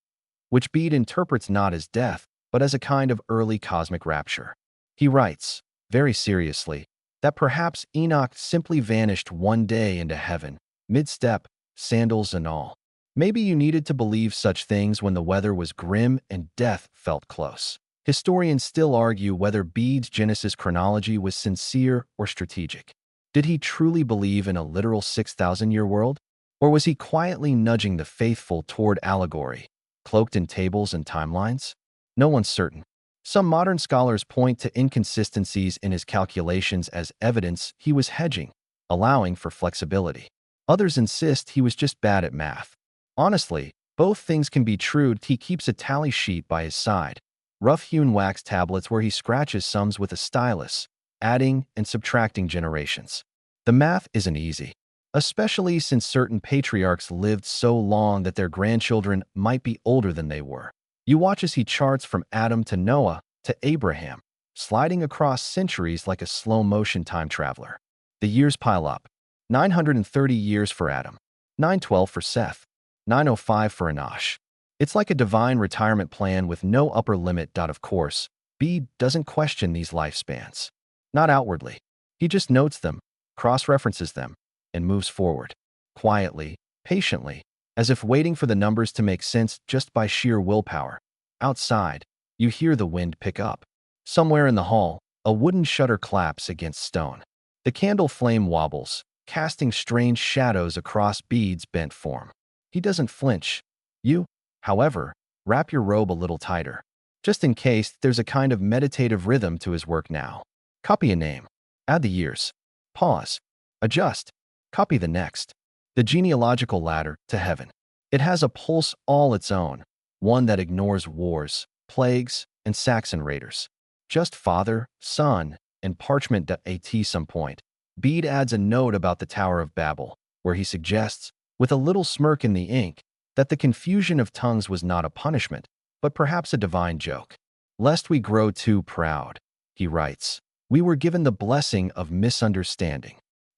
which Bede interprets not as death, but as a kind of early cosmic rapture. He writes, very seriously, that perhaps Enoch simply vanished one day into heaven, mid-step, sandals and all. Maybe you needed to believe such things when the weather was grim and death felt close. Historians still argue whether Bede's Genesis chronology was sincere or strategic. Did he truly believe in a literal 6,000-year world? Or was he quietly nudging the faithful toward allegory, cloaked in tables and timelines? No one's certain. Some modern scholars point to inconsistencies in his calculations as evidence he was hedging, allowing for flexibility. Others insist he was just bad at math. Honestly, both things can be true. He keeps a tally sheet by his side, rough-hewn wax tablets where he scratches sums with a stylus, adding and subtracting generations. The math isn't easy, especially since certain patriarchs lived so long that their grandchildren might be older than they were. You watch as he charts from Adam to Noah to Abraham, sliding across centuries like a slow-motion time traveler. The years pile up. 930 years for Adam, 912 for Seth, 905 for Enosh. It's like a divine retirement plan with no upper limit. Of course, Bede doesn't question these lifespans. Not outwardly. He just notes them, cross-references them, and moves forward. Quietly, patiently, as if waiting for the numbers to make sense just by sheer willpower. Outside, you hear the wind pick up. Somewhere in the hall, a wooden shutter claps against stone. The candle flame wobbles, casting strange shadows across Bede's bent form. He doesn't flinch. You, however, wrap your robe a little tighter, just in case. There's a kind of meditative rhythm to his work now. Copy a name. Add the years. Pause. Adjust. Copy the next. The genealogical ladder to heaven. It has a pulse all its own, one that ignores wars, plagues, and Saxon raiders. Just father, son, and parchment. At some point, Bede adds a note about the Tower of Babel, where he suggests, with a little smirk in the ink, that the confusion of tongues was not a punishment, but perhaps a divine joke. Lest we grow too proud, he writes, we were given the blessing of misunderstanding.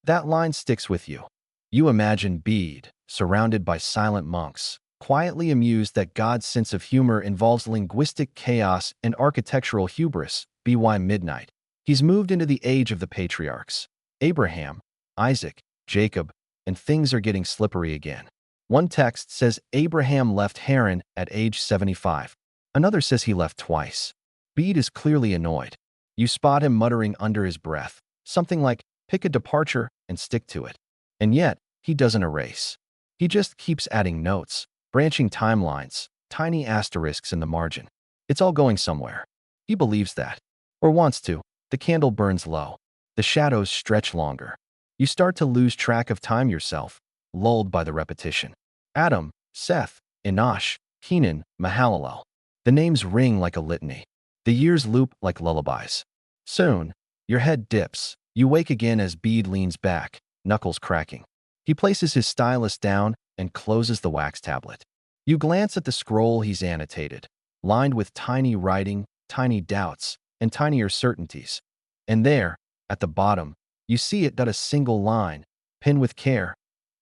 That line sticks with you. You imagine Bede, surrounded by silent monks, quietly amused that God's sense of humor involves linguistic chaos and architectural hubris. By midnight, he's moved into the age of the patriarchs. Abraham, Isaac, Jacob, and things are getting slippery again. One text says Abraham left Haran at age 75. Another says he left twice. Bede is clearly annoyed. You spot him muttering under his breath, something like, pick a departure and stick to it. And yet, he doesn't erase. He just keeps adding notes, branching timelines, tiny asterisks in the margin. It's all going somewhere. He believes that. Or wants to. The candle burns low. The shadows stretch longer. You start to lose track of time yourself, lulled by the repetition. Adam, Seth, Enosh, Kenan, Mahalalel. The names ring like a litany. The years loop like lullabies. Soon, your head dips. You wake again as Bede leans back, knuckles cracking. He places his stylus down and closes the wax tablet. You glance at the scroll he's annotated, lined with tiny writing, tiny doubts, and tinier certainties. And there, at the bottom, you see it a single line, pinned with care.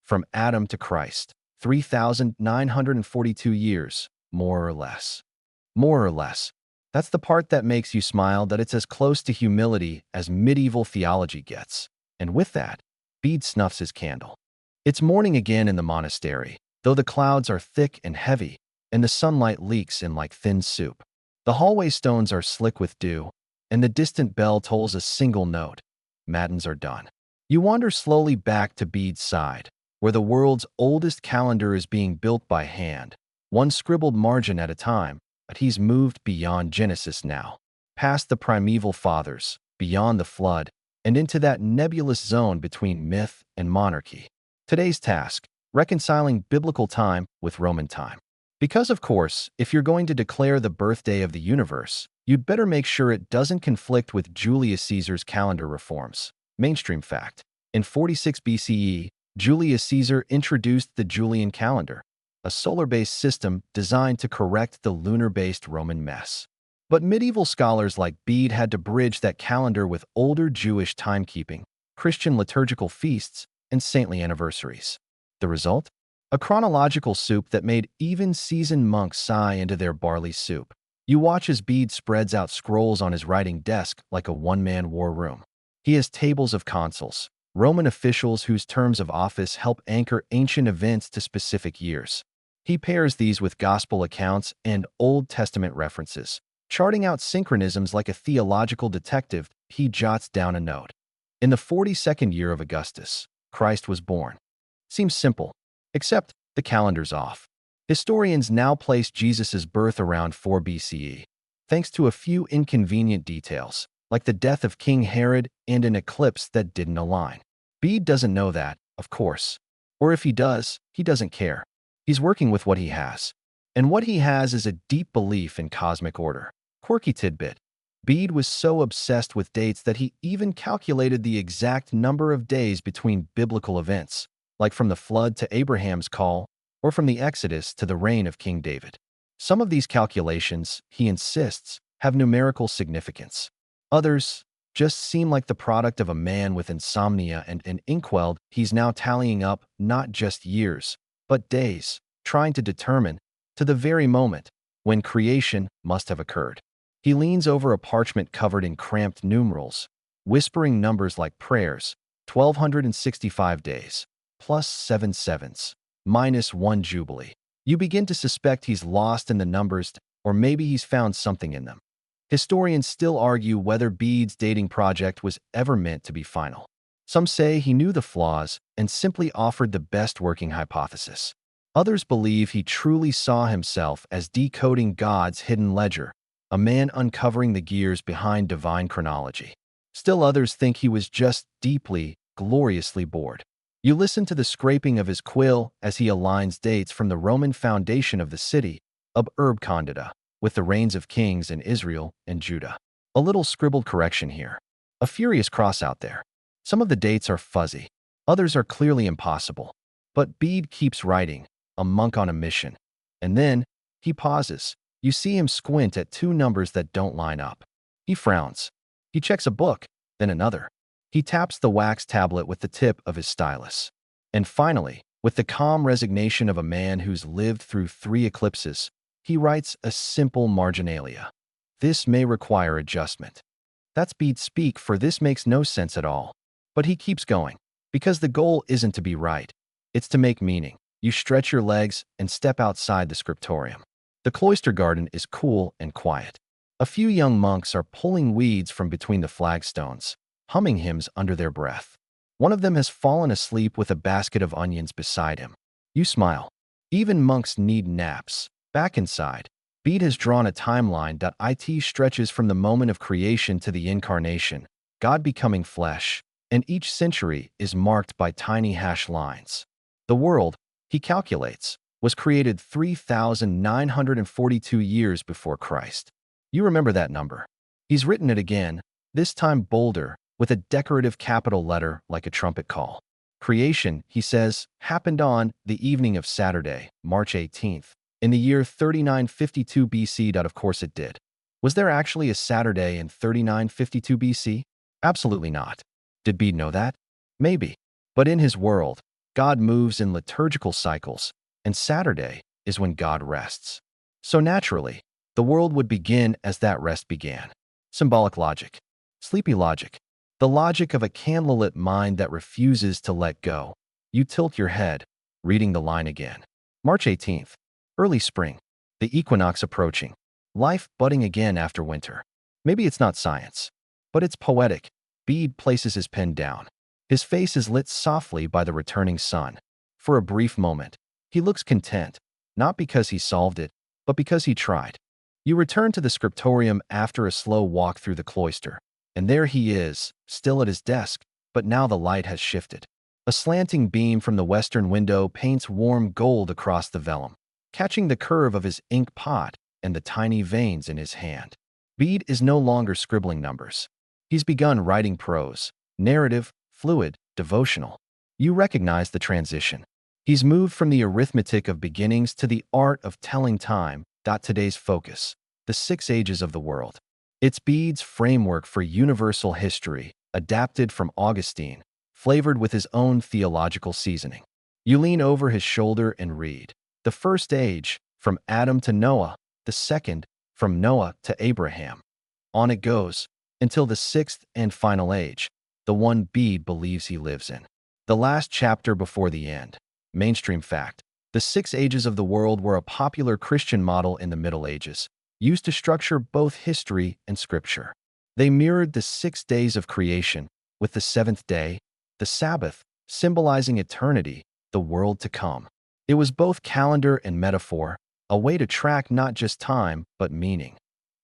From Adam to Christ, 3,942 years, more or less. More or less. That's the part that makes you smile, that it's as close to humility as medieval theology gets. And with that, Bede snuffs his candle. It's morning again in the monastery, though the clouds are thick and heavy, and the sunlight leaks in like thin soup. The hallway stones are slick with dew, and the distant bell tolls a single note. Matins are done. You wander slowly back to Bede's side, where the world's oldest calendar is being built by hand, one scribbled margin at a time, but he's moved beyond Genesis now, past the primeval fathers, beyond the flood, and into that nebulous zone between myth and monarchy. Today's task, reconciling biblical time with Roman time. Because, of course, if you're going to declare the birthday of the universe, you'd better make sure it doesn't conflict with Julius Caesar's calendar reforms. Mainstream fact. In 46 BCE, Julius Caesar introduced the Julian calendar, a solar-based system designed to correct the lunar-based Roman mess. But medieval scholars like Bede had to bridge that calendar with older Jewish timekeeping, Christian liturgical feasts, and saintly anniversaries. The result? A chronological soup that made even seasoned monks sigh into their barley soup. You watch as Bede spreads out scrolls on his writing desk like a one-man war room. He has tables of consuls, Roman officials whose terms of office help anchor ancient events to specific years. He pairs these with gospel accounts and Old Testament references. Charting out synchronisms like a theological detective, he jots down a note. In the 42nd year of Augustus, Christ was born. Seems simple, except the calendar's off. Historians now place Jesus' birth around 4 BCE, thanks to a few inconvenient details, like the death of King Herod and an eclipse that didn't align. Bede doesn't know that, of course. Or if he does, he doesn't care. He's working with what he has. And what he has is a deep belief in cosmic order. Quirky tidbit. Bede was so obsessed with dates that he even calculated the exact number of days between biblical events, like from the flood to Abraham's call, or from the Exodus to the reign of King David. Some of these calculations, he insists, have numerical significance. Others just seem like the product of a man with insomnia and an inkwell. He's now tallying up not just years, but days, trying to determine, to the very moment, when creation must have occurred. He leans over a parchment covered in cramped numerals, whispering numbers like prayers, 1,265 days, plus 7 sevens, minus 1 jubilee. You begin to suspect he's lost in the numbers, or maybe he's found something in them. Historians still argue whether Bede's dating project was ever meant to be final. Some say he knew the flaws and simply offered the best working hypothesis. Others believe he truly saw himself as decoding God's hidden ledger, a man uncovering the gears behind divine chronology. Still others think he was just deeply, gloriously bored. You listen to the scraping of his quill as he aligns dates from the Roman foundation of the city, Ab Urb Condita, with the reigns of kings in Israel and Judah. A little scribbled correction here. A furious cross out there. Some of the dates are fuzzy. Others are clearly impossible. But Bede keeps writing, a monk on a mission. And then, he pauses. You see him squint at 2 numbers that don't line up. He frowns. He checks a book, then another. He taps the wax tablet with the tip of his stylus. And finally, with the calm resignation of a man who's lived through 3 eclipses, he writes a simple marginalia. This may require adjustment. That's Bede's speak, for this makes no sense at all. But he keeps going, because the goal isn't to be right. It's to make meaning. You stretch your legs and step outside the scriptorium. The cloister garden is cool and quiet. A few young monks are pulling weeds from between the flagstones, humming hymns under their breath. One of them has fallen asleep with a basket of onions beside him. You smile. Even monks need naps. Back inside, Bede has drawn a timeline that it stretches from the moment of creation to the incarnation, God becoming flesh, and each century is marked by tiny hash lines. The world, he calculates, was created 3,942 years before Christ. You remember that number. He's written it again, this time bolder, with a decorative capital letter like a trumpet call. Creation, he says, happened on the evening of Saturday, March 18th, in the year 3952 BC. Of course it did. Was there actually a Saturday in 3952 BC? Absolutely not. Did Bede know that? Maybe. But in his world, God moves in liturgical cycles, and Saturday is when God rests. So naturally, the world would begin as that rest began. Symbolic logic. Sleepy logic. The logic of a candlelit mind that refuses to let go. You tilt your head, reading the line again. March 18th. Early spring. The equinox approaching. Life budding again after winter. Maybe it's not science, but it's poetic. Bede places his pen down. His face is lit softly by the returning sun. For a brief moment, he looks content, not because he solved it, but because he tried. You return to the scriptorium after a slow walk through the cloister, and there he is, still at his desk, but now the light has shifted. A slanting beam from the western window paints warm gold across the vellum, catching the curve of his ink pot and the tiny veins in his hand. Bede is no longer scribbling numbers. He's begun writing prose, narrative, fluid, devotional. You recognize the transition. He's moved from the arithmetic of beginnings to the art of telling time. Today's focus, the 6 ages of the world. It's Bede's framework for universal history, adapted from Augustine, flavored with his own theological seasoning. You lean over his shoulder and read. The first age, from Adam to Noah. The second, from Noah to Abraham. On it goes, until the 6th and final age, the one Bede believes he lives in. The last chapter before the end. Mainstream fact. The 6 ages of the world were a popular Christian model in the Middle Ages, used to structure both history and scripture. They mirrored the 6 days of creation, with the 7th day, the Sabbath, symbolizing eternity, the world to come. It was both calendar and metaphor, a way to track not just time, but meaning.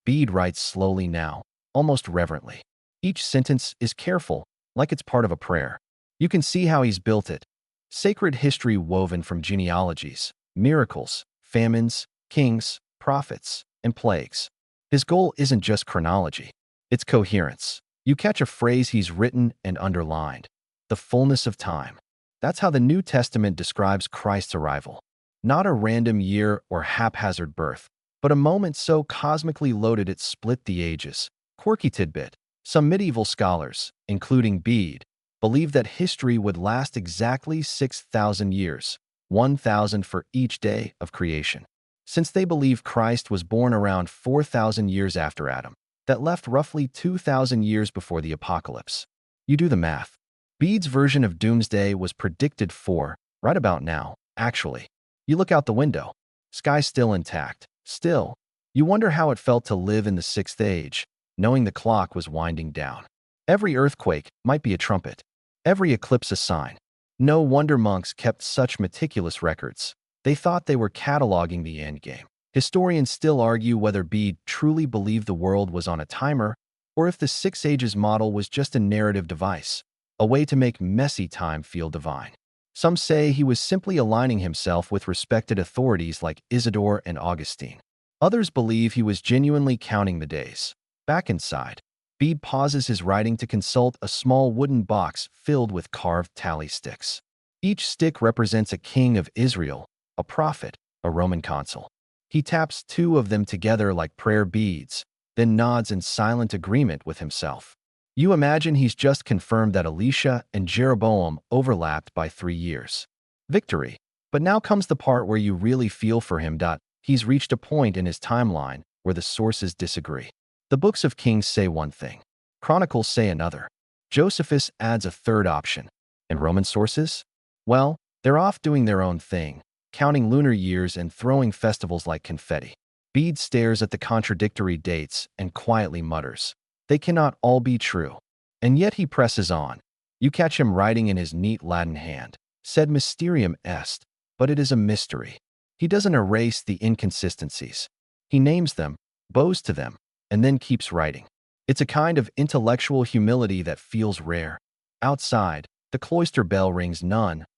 Bede writes slowly now, almost reverently. Each sentence is careful, like it's part of a prayer. You can see how he's built it. Sacred history woven from genealogies, miracles, famines, kings, prophets, and plagues. His goal isn't just chronology. It's coherence. You catch a phrase he's written and underlined. The fullness of time. That's how the New Testament describes Christ's arrival. Not a random year or haphazard birth, but a moment so cosmically loaded it split the ages. Quirky tidbit. Some medieval scholars, including Bede, believed that history would last exactly 6,000 years, 1,000 for each day of creation. Since they believe Christ was born around 4,000 years after Adam, that left roughly 2,000 years before the apocalypse. You do the math. Bede's version of doomsday was predicted for, right about now, actually. You look out the window. Sky still intact. Still. You wonder how it felt to live in the 6th age, knowing the clock was winding down. Every earthquake might be a trumpet. Every eclipse a sign. No wonder monks kept such meticulous records. They thought they were cataloging the endgame. Historians still argue whether Bede truly believed the world was on a timer, or if the 6 ages model was just a narrative device, a way to make messy time feel divine. Some say he was simply aligning himself with respected authorities like Isidore and Augustine. Others believe he was genuinely counting the days. Back inside, Bede pauses his writing to consult a small wooden box filled with carved tally sticks. Each stick represents a king of Israel, a prophet, a Roman consul. He taps 2 of them together like prayer beads, then nods in silent agreement with himself. You imagine he's just confirmed that Elisha and Jeroboam overlapped by 3 years. Victory. But now comes the part where you really feel for him. He's reached a point in his timeline where the sources disagree. The books of Kings say one thing. Chronicles say another. Josephus adds a third option. And Roman sources? Well, they're off doing their own thing, counting lunar years and throwing festivals like confetti. Bede stares at the contradictory dates and quietly mutters, "They cannot all be true." And yet he presses on. You catch him writing in his neat Latin hand. Sed mysterium est, but it is a mystery. He doesn't erase the inconsistencies. He names them, bows to them, and then keeps writing. It's a kind of intellectual humility that feels rare. Outside, the cloister bell rings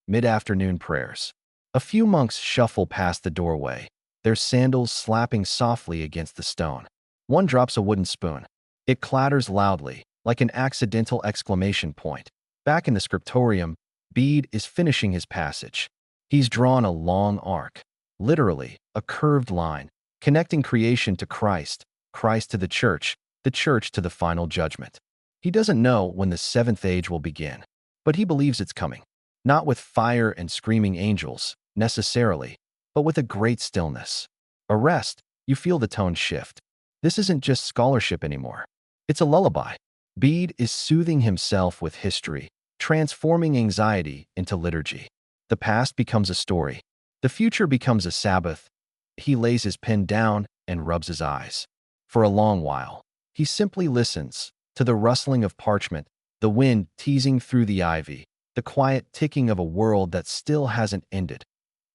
mid-afternoon prayers. A few monks shuffle past the doorway, their sandals slapping softly against the stone. One drops a wooden spoon. It clatters loudly, like an accidental exclamation point. Back in the scriptorium, Bede is finishing his passage. He's drawn a long arc, literally a curved line, connecting creation to Christ, Christ to the church to the final judgment. He doesn't know when the seventh age will begin, but he believes it's coming. Not with fire and screaming angels, necessarily, but with a great stillness. A rest, you feel the tone shift. This isn't just scholarship anymore. It's a lullaby. Bede is soothing himself with history, transforming anxiety into liturgy. The past becomes a story. The future becomes a Sabbath. He lays his pen down and rubs his eyes. For a long while, he simply listens to the rustling of parchment, the wind teasing through the ivy, the quiet ticking of a world that still hasn't ended.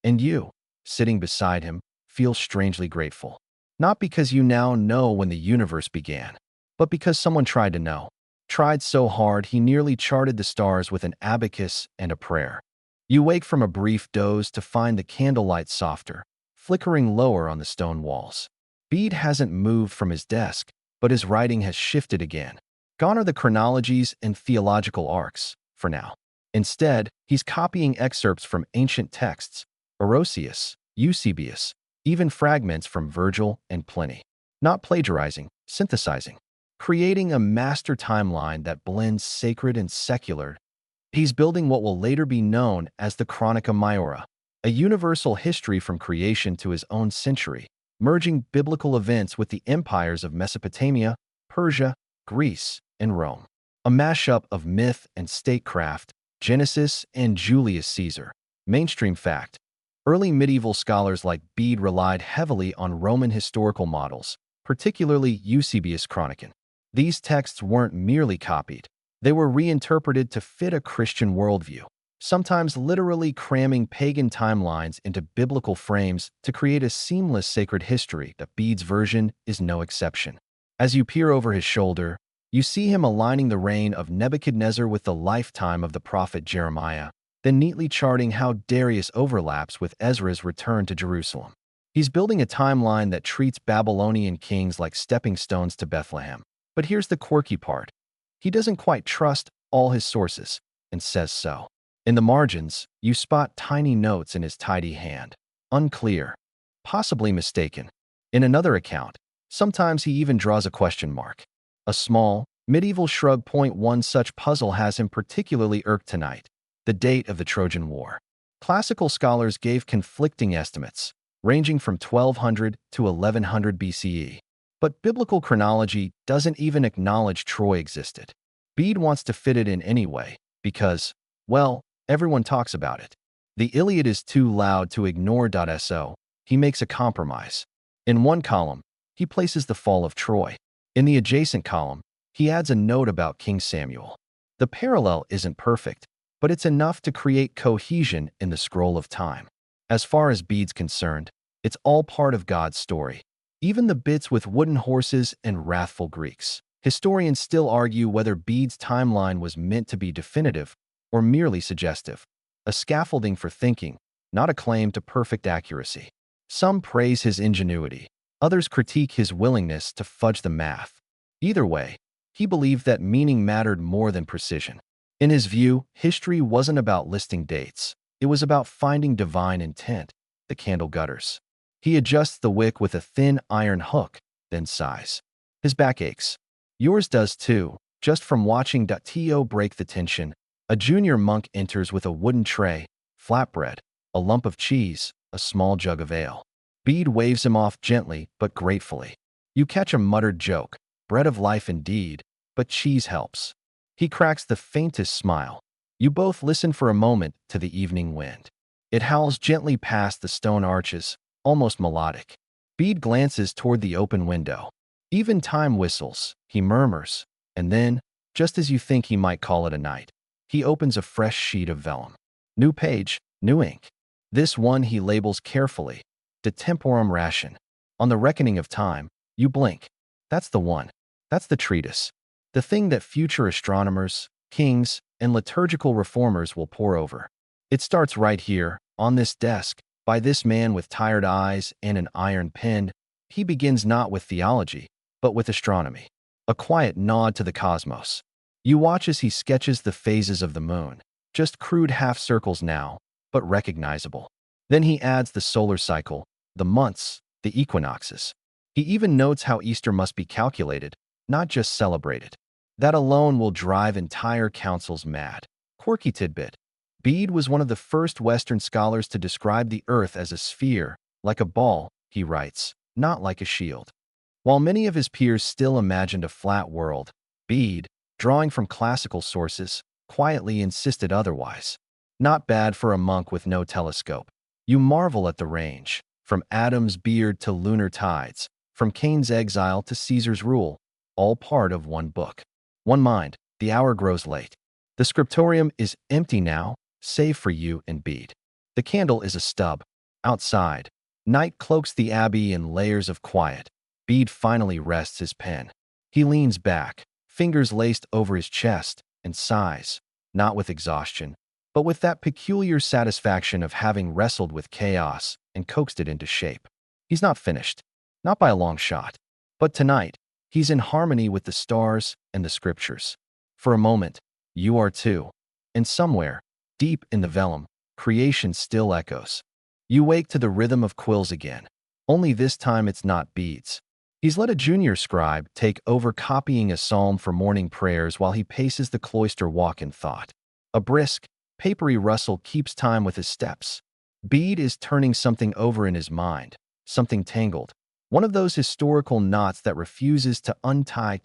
And you, sitting beside him, feel strangely grateful. Not because you now know when the universe began, but because someone tried to know. Tried so hard he nearly charted the stars with an abacus and a prayer. You wake from a brief doze to find the candlelight softer, flickering lower on the stone walls. Bede hasn't moved from his desk, but his writing has shifted again. Gone are the chronologies and theological arcs, for now. Instead, he's copying excerpts from ancient texts, Orosius, Eusebius, even fragments from Virgil and Pliny. Not plagiarizing, synthesizing. Creating a master timeline that blends sacred and secular. He's building what will later be known as the Chronica Maiora, a universal history from creation to his own century, merging biblical events with the empires of Mesopotamia, Persia, Greece, and Rome. A mashup of myth and statecraft, Genesis and Julius Caesar. Mainstream fact. Early medieval scholars like Bede relied heavily on Roman historical models, particularly Eusebius' Chronicon. These texts weren't merely copied. They were reinterpreted to fit a Christian worldview, sometimes literally cramming pagan timelines into biblical frames to create a seamless sacred history. That Bede's version is no exception. As you peer over his shoulder, you see him aligning the reign of Nebuchadnezzar with the lifetime of the prophet Jeremiah, then neatly charting how Darius overlaps with Ezra's return to Jerusalem. He's building a timeline that treats Babylonian kings like stepping stones to Bethlehem. But here's the quirky part. He doesn't quite trust all his sources, and says so. In the margins, you spot tiny notes in his tidy hand. Unclear. Possibly mistaken. In another account, sometimes he even draws a question mark. A small, medieval shrug. One such puzzle has him particularly irked tonight: the date of the Trojan War. Classical scholars gave conflicting estimates, ranging from 1200 to 1100 BCE. But biblical chronology doesn't even acknowledge Troy existed. Bede wants to fit it in anyway, because, well, everyone talks about it. The Iliad is too loud to ignore. So, he makes a compromise. In one column, he places the fall of Troy. In the adjacent column, he adds a note about King Samuel. The parallel isn't perfect, but it's enough to create cohesion in the scroll of time. As far as Bede's concerned, it's all part of God's story. Even the bits with wooden horses and wrathful Greeks. Historians still argue whether Bede's timeline was meant to be definitive or merely suggestive, a scaffolding for thinking, not a claim to perfect accuracy. Some praise his ingenuity, others critique his willingness to fudge the math. Either way, he believed that meaning mattered more than precision. In his view, history wasn't about listing dates. It was about finding divine intent. The candle gutters. He adjusts the wick with a thin iron hook, then sighs. His back aches. Yours does too, Just from watching To break the tension, a junior monk enters with a wooden tray, flatbread, a lump of cheese, a small jug of ale. Bede waves him off gently but gratefully. You catch a muttered joke, bread of life indeed, but cheese helps. He cracks the faintest smile. You both listen for a moment to the evening wind. It howls gently past the stone arches, almost melodic. Bede glances toward the open window. Even time whistles, he murmurs, and then, just as you think he might call it a night, he opens a fresh sheet of vellum. New page, new ink. This one he labels carefully, De Temporum Ration. On the reckoning of time, you blink. That's the one. That's the treatise. The thing that future astronomers, kings, and liturgical reformers will pore over. It starts right here, on this desk, by this man with tired eyes and an iron pen. He begins not with theology, but with astronomy. A quiet nod to the cosmos. You watch as he sketches the phases of the moon, just crude half-circles now, but recognizable. Then he adds the solar cycle, the months, the equinoxes. He even notes how Easter must be calculated, not just celebrated. That alone will drive entire councils mad. Quirky tidbit. Bede was one of the first Western scholars to describe the Earth as a sphere, like a ball, he writes, not like a shield. While many of his peers still imagined a flat world, Bede, drawing from classical sources, quietly insisted otherwise. Not bad for a monk with no telescope. You marvel at the range, from Adam's beard to lunar tides, from Cain's exile to Caesar's rule, all part of one book. One mind. The hour grows late. The scriptorium is empty now, save for you and Bede. The candle is a stub. Outside, night cloaks the abbey in layers of quiet. Bede finally rests his pen. He leans back, fingers laced over his chest, and sighs, not with exhaustion, but with that peculiar satisfaction of having wrestled with chaos and coaxed it into shape. He's not finished, not by a long shot, but tonight, he's in harmony with the stars and the scriptures. For a moment, you are too, and somewhere, deep in the vellum, creation still echoes. You wake to the rhythm of quills again, only this time it's not beads. He's let a junior scribe take over copying a psalm for morning prayers while he paces the cloister walk in thought. A brisk, papery rustle keeps time with his steps. Bede is turning something over in his mind, something tangled, one of those historical knots that refuses to untie.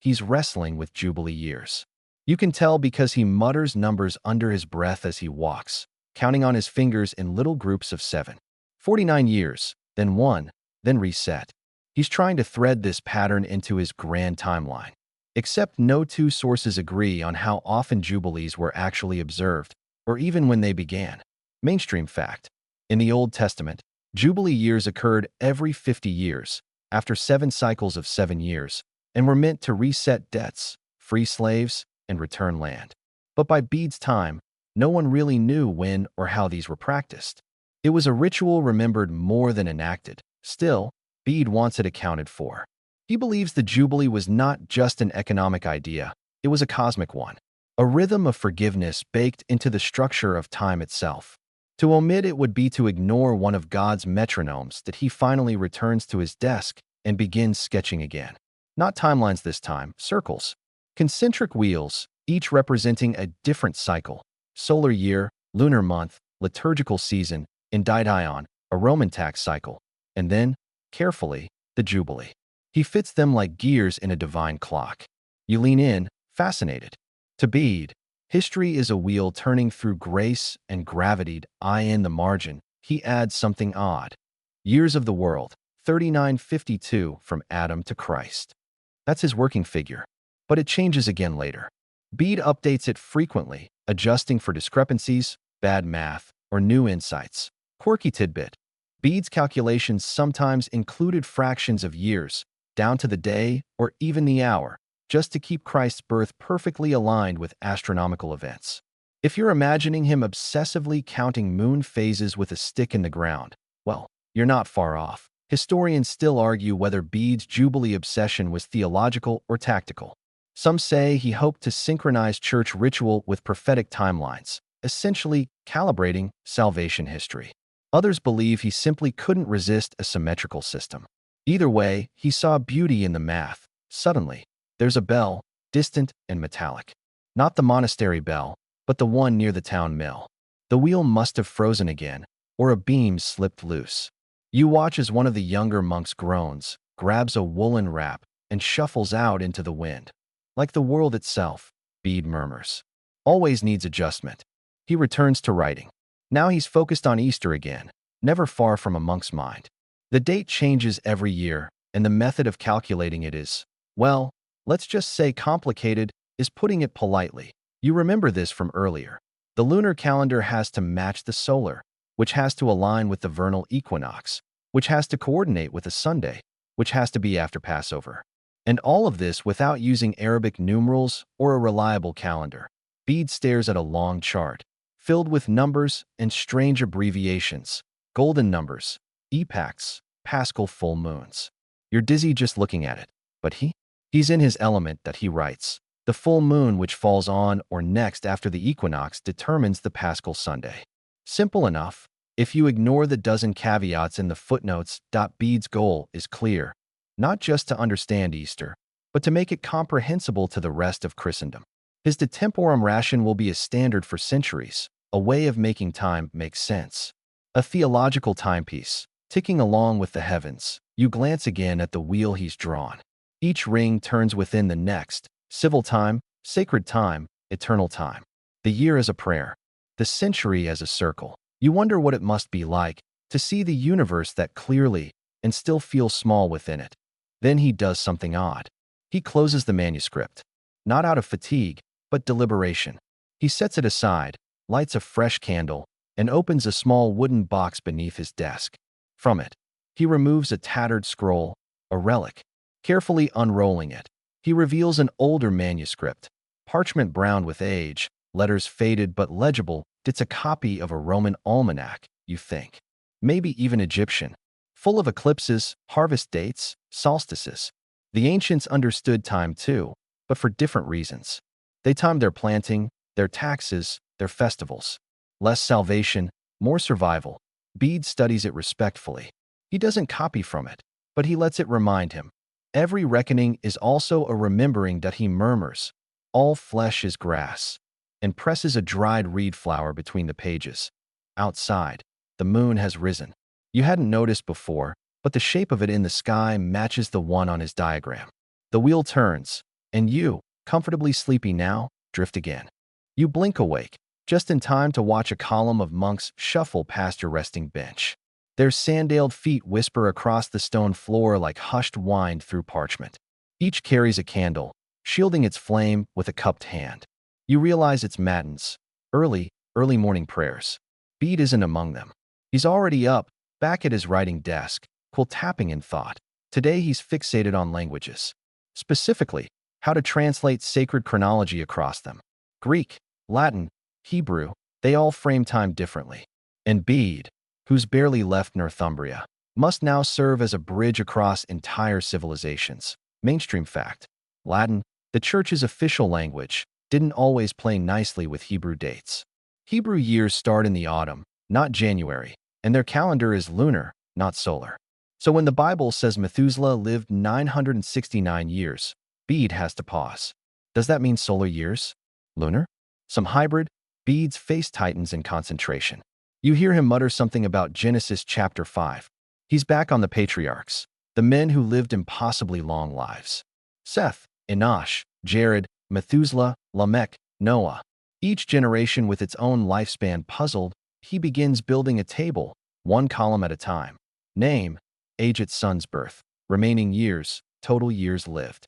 He's wrestling with Jubilee years. You can tell because he mutters numbers under his breath as he walks, counting on his fingers in little groups of 7. 49 years, then 1, then reset. He's trying to thread this pattern into his grand timeline. Except no two sources agree on how often Jubilees were actually observed, or even when they began. Mainstream fact. In the Old Testament, Jubilee years occurred every 50 years, after 7 cycles of 7 years, and were meant to reset debts, free slaves, and return land. But by Bede's time, no one really knew when or how these were practiced. It was a ritual remembered more than enacted. Still, Bede wants it accounted for. He believes the Jubilee was not just an economic idea, it was a cosmic one, a rhythm of forgiveness baked into the structure of time itself. To omit it would be to ignore one of God's metronomes that he finally returns to his desk and begins sketching again. Not timelines this time, circles. Concentric wheels, each representing a different cycle. Solar year, lunar month, liturgical season, indidion, a Roman tax cycle. And then, carefully, the Jubilee. He fits them like gears in a divine clock. You lean in, fascinated. To Bede, history is a wheel turning through grace and gravity. In the margin, he adds something odd. Years of the world, 3952 from Adam to Christ. That's his working figure. But it changes again later. Bede updates it frequently, adjusting for discrepancies, bad math, or new insights. Quirky tidbit. Bede's calculations sometimes included fractions of years, down to the day or even the hour, just to keep Christ's birth perfectly aligned with astronomical events. If you're imagining him obsessively counting moon phases with a stick in the ground, well, you're not far off. Historians still argue whether Bede's Jubilee obsession was theological or tactical. Some say he hoped to synchronize church ritual with prophetic timelines, essentially calibrating salvation history. Others believe he simply couldn't resist a symmetrical system. Either way, he saw beauty in the math. Suddenly, there's a bell, distant and metallic. Not the monastery bell, but the one near the town mill. The wheel must have frozen again, or a beam slipped loose. You watch as one of the younger monks groans, grabs a woolen wrap, and shuffles out into the wind. Like the world itself, Bede murmurs. Always needs adjustment. He returns to writing. Now he's focused on Easter again, never far from a monk's mind. The date changes every year, and the method of calculating it is, well, let's just say complicated, is putting it politely. You remember this from earlier. The lunar calendar has to match the solar, which has to align with the vernal equinox, which has to coordinate with a Sunday, which has to be after Passover. And all of this without using Arabic numerals or a reliable calendar. Bede stares at a long chart, filled with numbers and strange abbreviations, golden numbers, epochs, Paschal full moons. You're dizzy just looking at it, but he's in his element that he writes. The full moon which falls on or next after the equinox determines the Paschal Sunday. Simple enough. If you ignore the dozen caveats in the footnotes, Bede's goal is clear, not just to understand Easter, but to make it comprehensible to the rest of Christendom. His de temporum ration will be a standard for centuries, a way of making time make sense. A theological timepiece, ticking along with the heavens. You glance again at the wheel he's drawn. Each ring turns within the next, civil time, sacred time, eternal time. The year as a prayer, the century as a circle. You wonder what it must be like to see the universe that clearly and still feel small within it. Then he does something odd. He closes the manuscript, not out of fatigue, but deliberation. He sets it aside, lights a fresh candle, and opens a small wooden box beneath his desk. From it, he removes a tattered scroll, a relic. Carefully unrolling it, he reveals an older manuscript, parchment browned with age, letters faded but legible. It's a copy of a Roman almanac, you think. Maybe even Egyptian. Full of eclipses, harvest dates, solstices. The ancients understood time too, but for different reasons. They timed their planting, their taxes, their festivals. Less salvation, more survival. Bede studies it respectfully. He doesn't copy from it, but he lets it remind him. Every reckoning is also a remembering that he murmurs, all flesh is grass, and presses a dried reed flower between the pages. Outside, the moon has risen. You hadn't noticed before, but the shape of it in the sky matches the one on his diagram. The wheel turns, and you, comfortably sleepy now, drift again. You blink awake, just in time to watch a column of monks shuffle past your resting bench. Their sandaled feet whisper across the stone floor like hushed wine through parchment. Each carries a candle, shielding its flame with a cupped hand. You realize it's matins, early morning prayers. Bede isn't among them. He's already up, back at his writing desk, tapping in thought. Today he's fixated on languages. Specifically, how to translate sacred chronology across them. Greek, Latin, Hebrew, they all frame time differently. And Bede, who's barely left Northumbria, must now serve as a bridge across entire civilizations. Mainstream fact. Latin, the church's official language, didn't always play nicely with Hebrew dates. Hebrew years start in the autumn, not January, and their calendar is lunar, not solar. So when the Bible says Methuselah lived 969 years, Bede has to pause. Does that mean solar years? Lunar? Some hybrid? Bede's face tightens in concentration. You hear him mutter something about Genesis chapter 5. He's back on the patriarchs, the men who lived impossibly long lives. Seth, Enosh, Jared, Methuselah, Lamech, Noah. Each generation with its own lifespan puzzled, he begins building a table, one column at a time. Name, age at son's birth, remaining years, total years lived.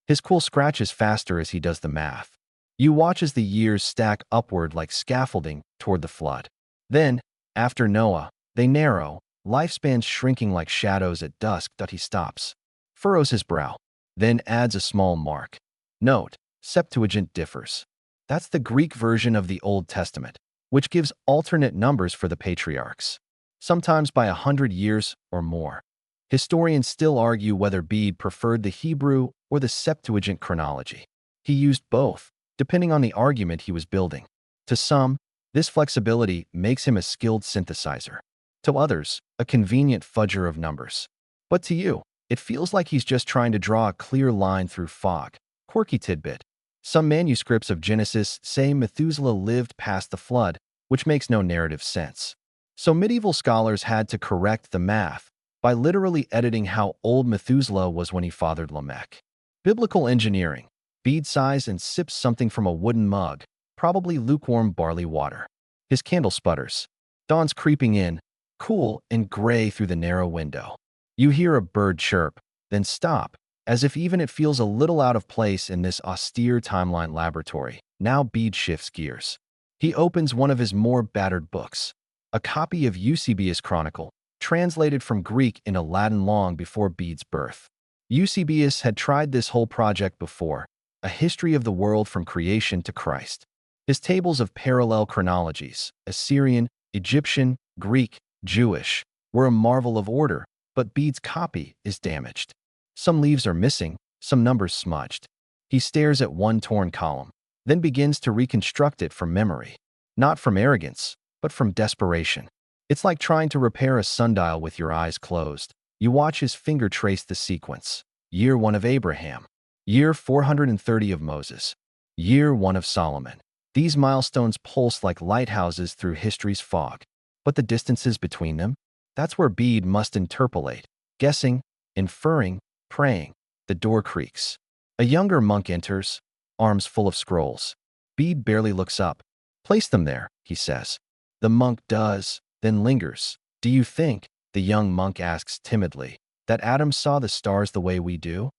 His quill scratches faster as he does the math. You watch as the years stack upward like scaffolding toward the flood. Then, after Noah, they narrow, lifespans shrinking like shadows at dusk. He stops, furrows his brow, then adds a small mark. Note, Septuagint differs. That's the Greek version of the Old Testament, which gives alternate numbers for the patriarchs, sometimes by 100 years or more. Historians still argue whether Bede preferred the Hebrew or the Septuagint chronology. He used both, depending on the argument he was building. To some, this flexibility makes him a skilled synthesizer. To others, a convenient fudger of numbers. But to you, it feels like he's just trying to draw a clear line through fog. Quirky tidbit. Some manuscripts of Genesis say Methuselah lived past the flood, which makes no narrative sense. So medieval scholars had to correct the math by literally editing how old Methuselah was when he fathered Lamech. Biblical engineering. Bede sighs and sips something from a wooden mug, probably lukewarm barley water. His candle sputters. Dawn's creeping in, cool and gray through the narrow window. You hear a bird chirp, then stop, as if even it feels a little out of place in this austere timeline laboratory. Now Bede shifts gears. He opens one of his more battered books, a copy of Eusebius' Chronicle, translated from Greek into Latin long before Bede's birth. Eusebius had tried this whole project before, a history of the world from creation to Christ. His tables of parallel chronologies, Assyrian, Egyptian, Greek, Jewish, were a marvel of order, but Bede's copy is damaged. Some leaves are missing, some numbers smudged. He stares at one torn column, then begins to reconstruct it from memory. Not from arrogance, but from desperation. It's like trying to repair a sundial with your eyes closed. You watch his finger trace the sequence. Year 1 of Abraham. Year 430 of Moses. Year 1 of Solomon. These milestones pulse like lighthouses through history's fog. But the distances between them? That's where Bede must interpolate, guessing, inferring, praying. The door creaks. A younger monk enters, arms full of scrolls. Bede barely looks up. Place them there, he says. The monk does, then lingers. Do you think, the young monk asks timidly, that Adam saw the stars the way we do?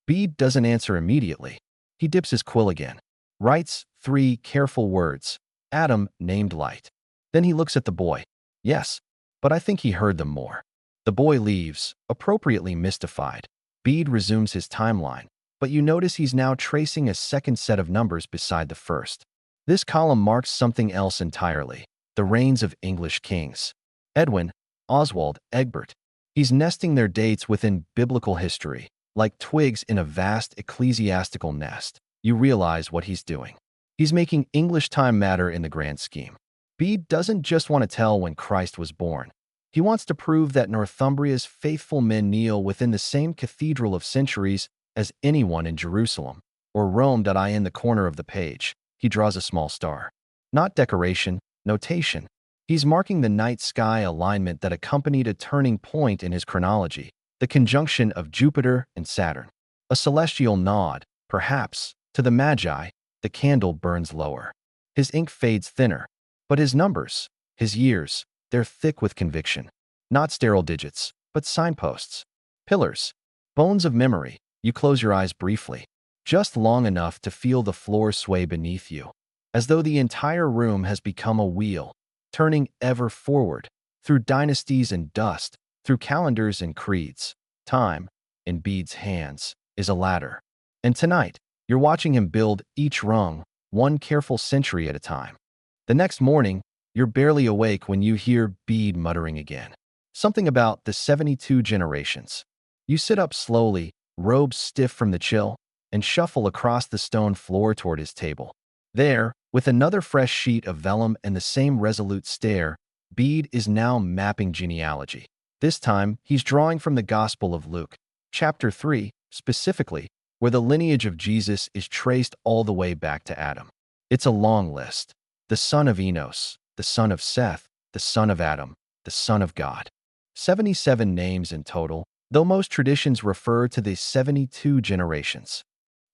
Bede doesn't answer immediately. He dips his quill again. Writes 3 careful words. Adam named light. Then he looks at the boy. Yes, but I think he heard them more. The boy leaves, appropriately mystified. Bede resumes his timeline, but you notice he's now tracing a second set of numbers beside the first. This column marks something else entirely, the reigns of English kings. Edwin, Oswald, Egbert. He's nesting their dates within biblical history, like twigs in a vast ecclesiastical nest. You realize what he's doing. He's making English time matter in the grand scheme. Bede doesn't just want to tell when Christ was born. He wants to prove that Northumbria's faithful men kneel within the same cathedral of centuries as anyone in Jerusalem, or Rome. In the corner of the page, he draws a small star. Not decoration, notation. He's marking the night sky alignment that accompanied a turning point in his chronology, the conjunction of Jupiter and Saturn. A celestial nod, perhaps, to the Magi. The candle burns lower. His ink fades thinner, but his numbers, his years, they're thick with conviction. Not sterile digits, but signposts. Pillars. Bones of memory. You close your eyes briefly, just long enough to feel the floor sway beneath you, as though the entire room has become a wheel, turning ever forward, through dynasties and dust, through calendars and creeds. Time, in Bede's hands, is a ladder. And tonight, you're watching him build each rung, one careful century at a time. The next morning, you're barely awake when you hear Bede muttering again. Something about the 72 generations. You sit up slowly, robes stiff from the chill, and shuffle across the stone floor toward his table. There, with another fresh sheet of vellum and the same resolute stare, Bede is now mapping genealogy. This time, he's drawing from the Gospel of Luke, chapter 3, specifically, where the lineage of Jesus is traced all the way back to Adam. It's a long list. The son of Enos, the son of Seth, the son of Adam, the son of God. 77 names in total, though most traditions refer to the 72 generations.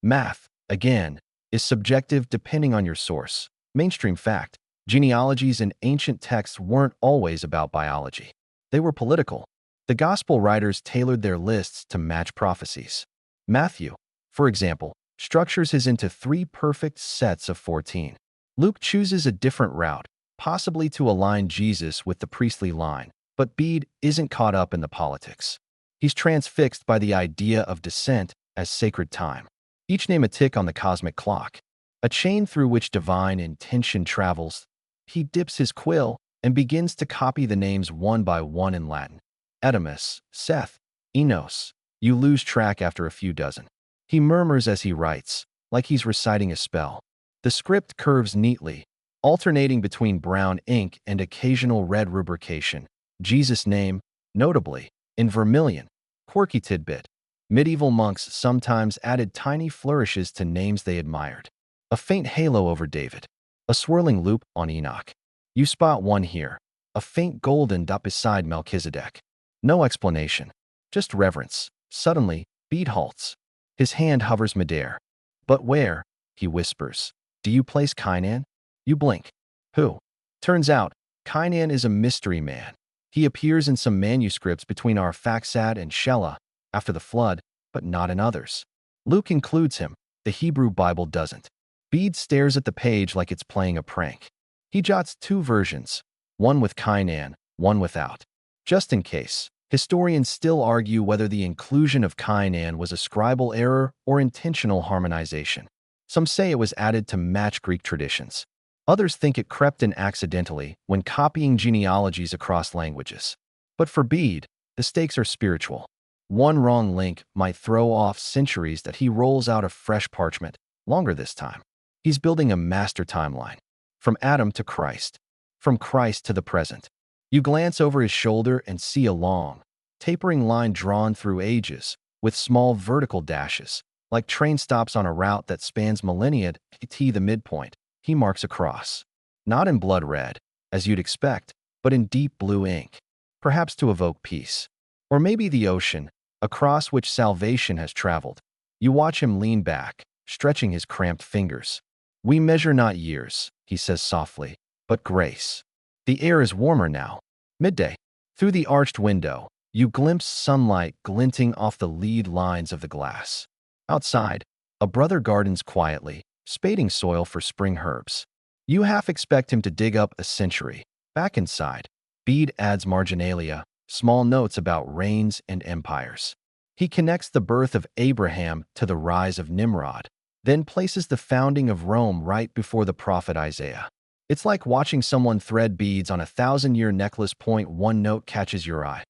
Math, again, is subjective depending on your source. Mainstream fact, genealogies in ancient texts weren't always about biology. They were political. The gospel writers tailored their lists to match prophecies. Matthew, for example, structures his into 3 perfect sets of 14. Luke chooses a different route, possibly to align Jesus with the priestly line, but Bede isn't caught up in the politics. He's transfixed by the idea of descent as sacred time. Each name a tick on the cosmic clock, a chain through which divine intention travels. He dips his quill and begins to copy the names one by one in Latin. Edemus, Seth, Enos. You lose track after a few dozen. He murmurs as he writes, like he's reciting a spell. The script curves neatly, alternating between brown ink and occasional red rubrication. Jesus' name, notably, in vermilion. Quirky tidbit. Medieval monks sometimes added tiny flourishes to names they admired. A faint halo over David. A swirling loop on Enoch. You spot one here. A faint golden dot beside Melchizedek. No explanation. Just reverence. Suddenly, Bede halts. His hand hovers midair. But where? He whispers. Do you place Kainan? You blink. Who? Turns out, Kainan is a mystery man. He appears in some manuscripts between Arphaxad and Shelah after the flood, but not in others. Luke includes him. The Hebrew Bible doesn't. Bede stares at the page like it's playing a prank. He jots two versions, one with Kainan, one without. Just in case, historians still argue whether the inclusion of Kainan was a scribal error or intentional harmonization. Some say it was added to match Greek traditions. Others think it crept in accidentally when copying genealogies across languages. But for Bede, the stakes are spiritual. One wrong link might throw off centuries that he rolls out of fresh parchment, longer this time. He's building a master timeline. From Adam to Christ. From Christ to the present. You glance over his shoulder and see a long, tapering line drawn through ages, with small vertical dashes, like train stops on a route that spans millennia to the midpoint. He marks a cross. Not in blood red, as you'd expect, but in deep blue ink, perhaps to evoke peace. Or maybe the ocean, across which salvation has traveled. You watch him lean back, stretching his cramped fingers. We measure not years, he says softly, but grace. The air is warmer now. Midday. Through the arched window, you glimpse sunlight glinting off the lead lines of the glass. Outside, a brother gardens quietly, spading soil for spring herbs. You half expect him to dig up a century. Back inside, Bede adds marginalia, small notes about reigns and empires. He connects the birth of Abraham to the rise of Nimrod, then places the founding of Rome right before the prophet Isaiah. It's like watching someone thread beads on a 1,000-year necklace. One note catches your eye.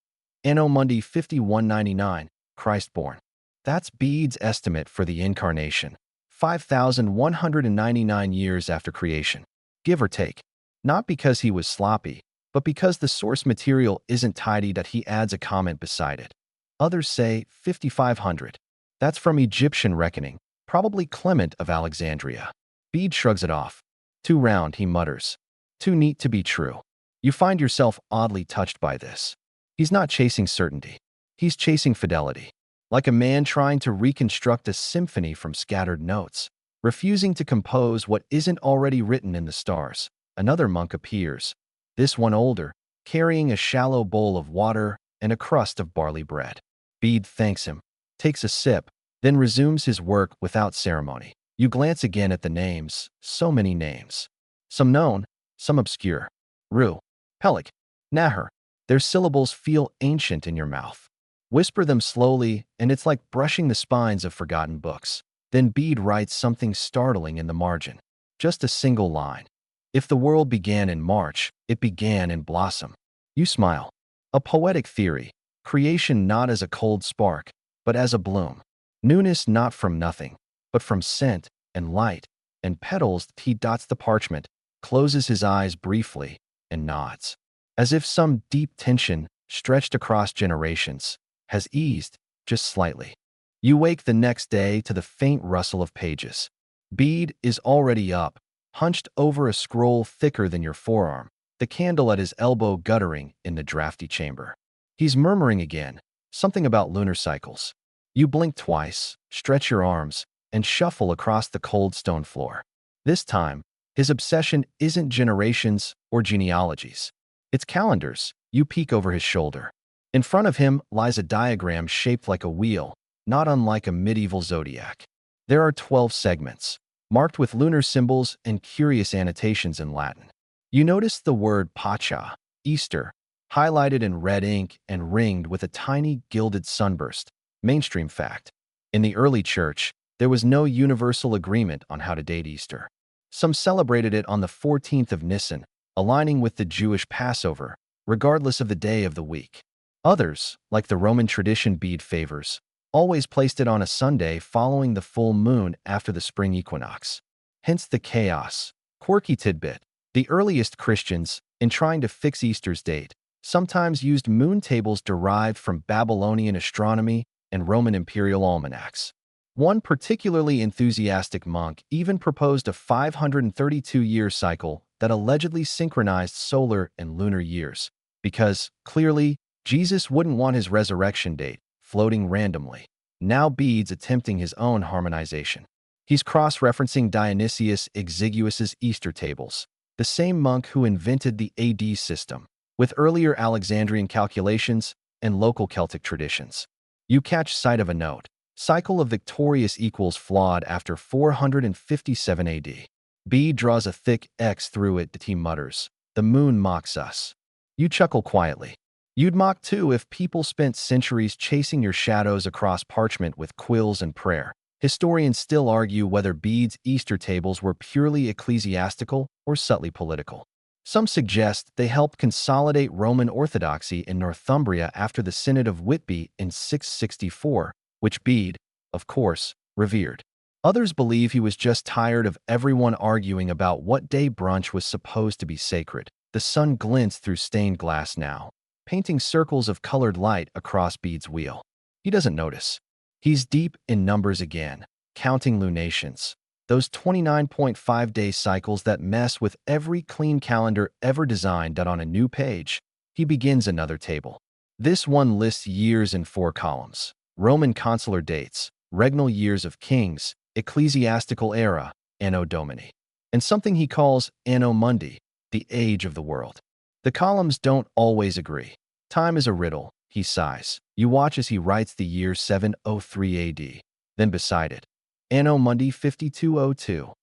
Anno Mundi 5199, Christ born. That's Bede's estimate for the incarnation. 5,199 years after creation, give or take. Not because he was sloppy, but because the source material isn't tidy that he adds a comment beside it. Others say 5,500. That's from Egyptian reckoning, probably Clement of Alexandria. Bede shrugs it off. Too round, he mutters. Too neat to be true. You find yourself oddly touched by this. He's not chasing certainty. He's chasing fidelity. Like a man trying to reconstruct a symphony from scattered notes, refusing to compose what isn't already written in the stars. Another monk appears, this one older, carrying a shallow bowl of water and a crust of barley bread. Bede thanks him, takes a sip, then resumes his work without ceremony. You glance again at the names, so many names. Some known, some obscure. Ru, Pelik, Nahar. Their syllables feel ancient in your mouth. Whisper them slowly, and it's like brushing the spines of forgotten books. Then Bede writes something startling in the margin. Just a single line. If the world began in March, it began in blossom. You smile. A poetic theory. Creation not as a cold spark, but as a bloom. Newness not from nothing, but from scent and light and petals. He dots the parchment, closes his eyes briefly, and nods. As if some deep tension, stretched across generations, has eased, just slightly. You wake the next day to the faint rustle of pages. Bede is already up, hunched over a scroll thicker than your forearm, the candle at his elbow guttering in the drafty chamber. He's murmuring again, something about lunar cycles. You blink twice, stretch your arms, and shuffle across the cold stone floor. This time, his obsession isn't generations or genealogies. It's calendars. You peek over his shoulder. In front of him lies a diagram shaped like a wheel, not unlike a medieval zodiac. There are 12 segments, marked with lunar symbols and curious annotations in Latin. You notice the word Pacha, Easter, highlighted in red ink and ringed with a tiny gilded sunburst. Mainstream fact. In the early church, there was no universal agreement on how to date Easter. Some celebrated it on the 14th of Nisan, aligning with the Jewish Passover, regardless of the day of the week. Others, like the Roman tradition Bede favors, always placed it on a Sunday following the full moon after the spring equinox. Hence the chaos. Quirky tidbit. The earliest Christians, in trying to fix Easter's date, sometimes used moon tables derived from Babylonian astronomy and Roman imperial almanacs. One particularly enthusiastic monk even proposed a 532-year cycle that allegedly synchronized solar and lunar years, because, clearly, Jesus wouldn't want his resurrection date floating randomly. Now Bede's attempting his own harmonization. He's cross-referencing Dionysius Exiguus's Easter tables, the same monk who invented the AD system, with earlier Alexandrian calculations and local Celtic traditions. You catch sight of a note. Cycle of victorious equals flawed after 457 AD. Bede draws a thick X through it. He mutters, "The moon mocks us." You chuckle quietly. You'd mock too if people spent centuries chasing your shadows across parchment with quills and prayer. Historians still argue whether Bede's Easter tables were purely ecclesiastical or subtly political. Some suggest they helped consolidate Roman orthodoxy in Northumbria after the Synod of Whitby in 664, which Bede, of course, revered. Others believe he was just tired of everyone arguing about what day brunch was supposed to be sacred. The sun glints through stained glass now, painting circles of colored light across Bede's wheel. He doesn't notice. He's deep in numbers again, counting lunations, those 29.5-day cycles that mess with every clean calendar ever designed. On a new page, he begins another table. This one lists years in 4 columns. Roman consular dates, regnal years of kings, ecclesiastical era, Anno Domini, and something he calls Anno Mundi, the age of the world. The columns don't always agree. Time is a riddle, he sighs. You watch as he writes the year 703 AD. Then beside it, Anno Mundi 5202.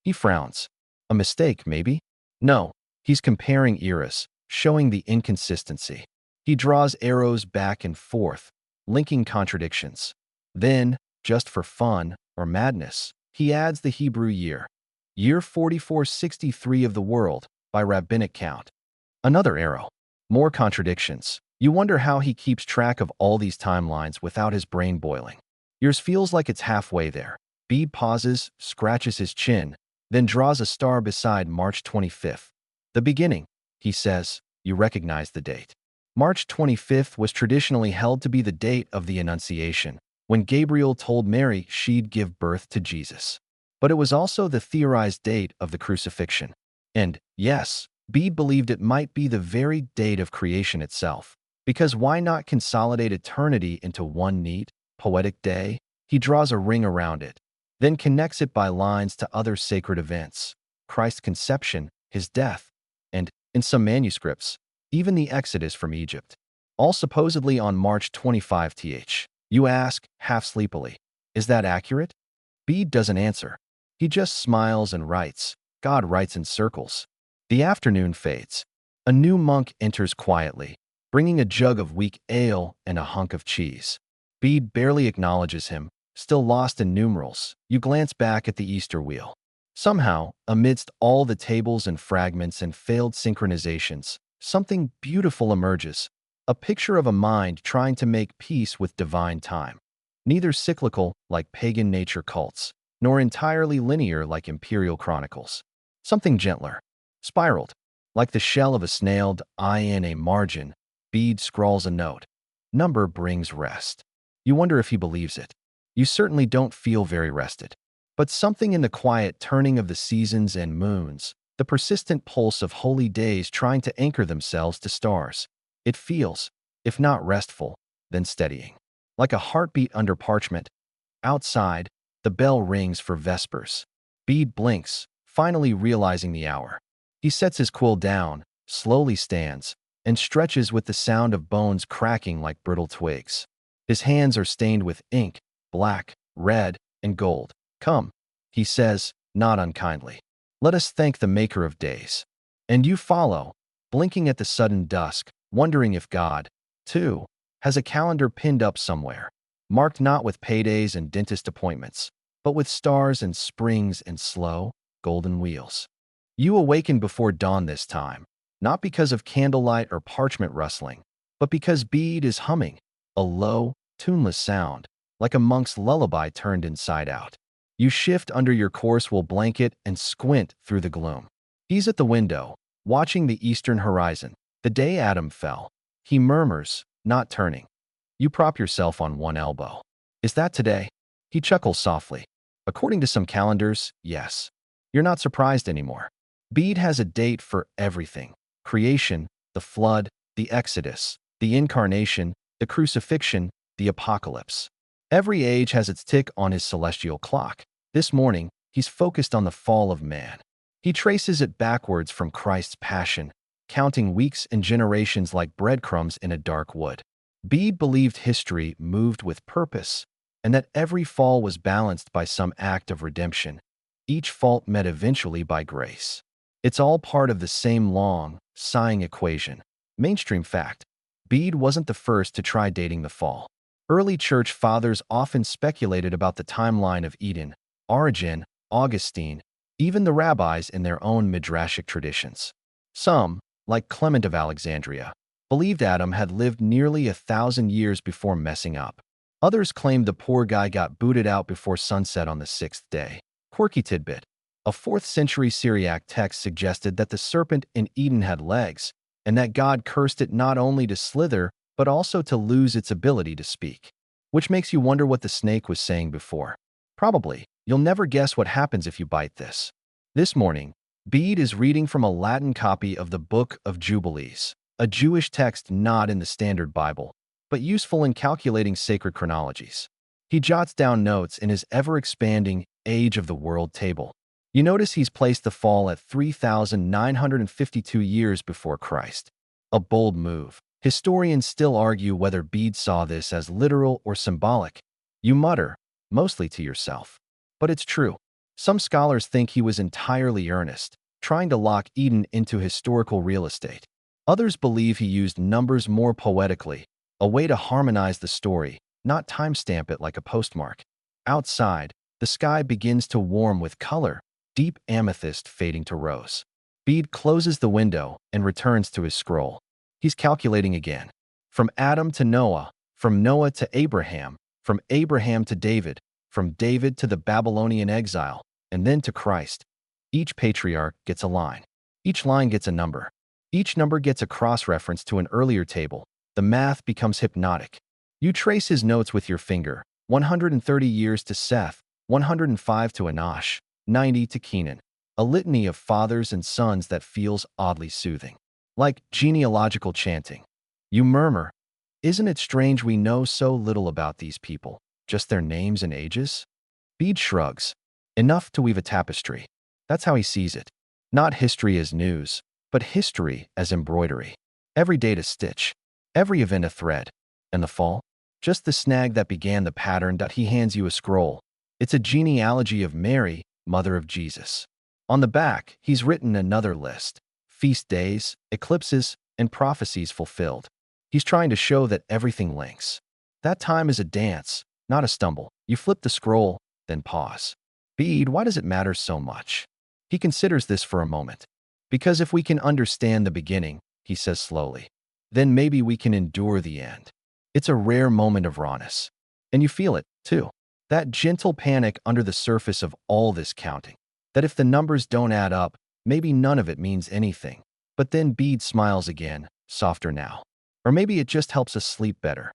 He frowns. A mistake, maybe? No, he's comparing eras, showing the inconsistency. He draws arrows back and forth, linking contradictions. Then, just for fun or madness, he adds the Hebrew year. Year 4463 of the world, by rabbinic count. Another arrow. More contradictions. You wonder how he keeps track of all these timelines without his brain boiling. Yours feels like it's halfway there. Bede pauses, scratches his chin, then draws a star beside March 25th. The beginning, he says. You recognize the date. March 25th was traditionally held to be the date of the Annunciation, when Gabriel told Mary she'd give birth to Jesus. But it was also the theorized date of the crucifixion. And, yes, Bede believed it might be the very date of creation itself. Because why not consolidate eternity into one neat, poetic day? He draws a ring around it, then connects it by lines to other sacred events, Christ's conception, his death, and, in some manuscripts, even the Exodus from Egypt. All supposedly on March 25th. You ask, half sleepily, is that accurate? Bede doesn't answer. He just smiles and writes. God writes in circles. The afternoon fades. A new monk enters quietly, bringing a jug of weak ale and a hunk of cheese. Bede barely acknowledges him, still lost in numerals. You glance back at the Easter wheel. Somehow, amidst all the tables and fragments and failed synchronizations, something beautiful emerges, a picture of a mind trying to make peace with divine time. Neither cyclical, like pagan nature cults, nor entirely linear like imperial chronicles. Something gentler, spiraled, like the shell of a snailed eye in a margin. Bede scrawls a note. Number brings rest. You wonder if he believes it. You certainly don't feel very rested. But something in the quiet turning of the seasons and moons, the persistent pulse of holy days trying to anchor themselves to stars, it feels, if not restful, then steadying. Like a heartbeat under parchment. Outside, the bell rings for vespers. Bede blinks, finally realizing the hour. He sets his quill down, slowly stands, and stretches with the sound of bones cracking like brittle twigs. His hands are stained with ink, black, red, and gold. Come, he says, not unkindly. Let us thank the maker of days. And you follow, blinking at the sudden dusk, wondering if God, too, has a calendar pinned up somewhere, marked not with paydays and dentist appointments, but with stars and springs and slow, golden wheels. You awaken before dawn this time, not because of candlelight or parchment rustling, but because Bede is humming, a low, tuneless sound, like a monk's lullaby turned inside out. You shift under your coarse wool blanket and squint through the gloom. He's at the window, watching the eastern horizon. The day Adam fell. He murmurs, not turning. You prop yourself on one elbow. Is that today? He chuckles softly. According to some calendars, yes. You're not surprised anymore. Bede has a date for everything. Creation, the flood, the Exodus, the incarnation, the crucifixion, the apocalypse. Every age has its tick on his celestial clock. This morning, he's focused on the fall of man. He traces it backwards from Christ's passion, counting weeks and generations like breadcrumbs in a dark wood. Bede believed history moved with purpose, and that every fall was balanced by some act of redemption, each fault met eventually by grace. It's all part of the same long, sighing equation. Mainstream fact: Bede wasn't the first to try dating the fall. Early church fathers often speculated about the timeline of Eden: Origen, Augustine, even the rabbis in their own midrashic traditions. Some, like Clement of Alexandria, believed Adam had lived nearly 1,000 years before messing up. Others claimed the poor guy got booted out before sunset on the sixth day. Quirky tidbit: a 4th century Syriac text suggested that the serpent in Eden had legs, and that God cursed it not only to slither, but also to lose its ability to speak. Which makes you wonder what the snake was saying before. Probably. You'll never guess what happens if you bite this. This morning, Bede is reading from a Latin copy of the Book of Jubilees, a Jewish text not in the Standard Bible, but useful in calculating sacred chronologies. He jots down notes in his ever-expanding Age of the World table. You notice he's placed the fall at 3,952 years before Christ. A bold move. Historians still argue whether Bede saw this as literal or symbolic. You mutter, mostly to yourself. But it's true. Some scholars think he was entirely earnest, trying to lock Eden into historical real estate. Others believe he used numbers more poetically, a way to harmonize the story, not timestamp it like a postmark. Outside, the sky begins to warm with color, deep amethyst fading to rose. Bede closes the window and returns to his scroll. He's calculating again. From Adam to Noah, from Noah to Abraham, from Abraham to David, from David to the Babylonian exile, and then to Christ. Each patriarch gets a line. Each line gets a number. Each number gets a cross-reference to an earlier table. The math becomes hypnotic. You trace his notes with your finger: 130 years to Seth, 105 to Enosh, 90 to Kenan. A litany of fathers and sons that feels oddly soothing. Like genealogical chanting. You murmur, isn't it strange we know so little about these people, just their names and ages? Bede shrugs. Enough to weave a tapestry. That's how he sees it. Not history as news, but history as embroidery. Every date a stitch. Every event a thread. And the fall? Just the snag that began the pattern. He hands you a scroll. It's a genealogy of Mary, mother of Jesus. On the back, he's written another list: feast days, eclipses, and prophecies fulfilled. He's trying to show that everything links. That time is a dance, not a stumble. You flip the scroll, then pause. Bede, why does it matter so much? He considers this for a moment. Because if we can understand the beginning, he says slowly, then maybe we can endure the end. It's a rare moment of rawness. And you feel it, too. That gentle panic under the surface of all this counting. That if the numbers don't add up, maybe none of it means anything. But then Bede smiles again, softer now. Or maybe it just helps us sleep better.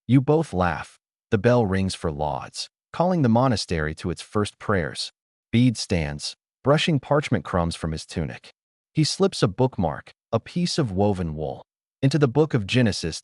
You both laugh. The bell rings for lauds, calling the monastery to its first prayers. Bede stands, brushing parchment crumbs from his tunic. He slips a bookmark, a piece of woven wool. Into the book of Genesis,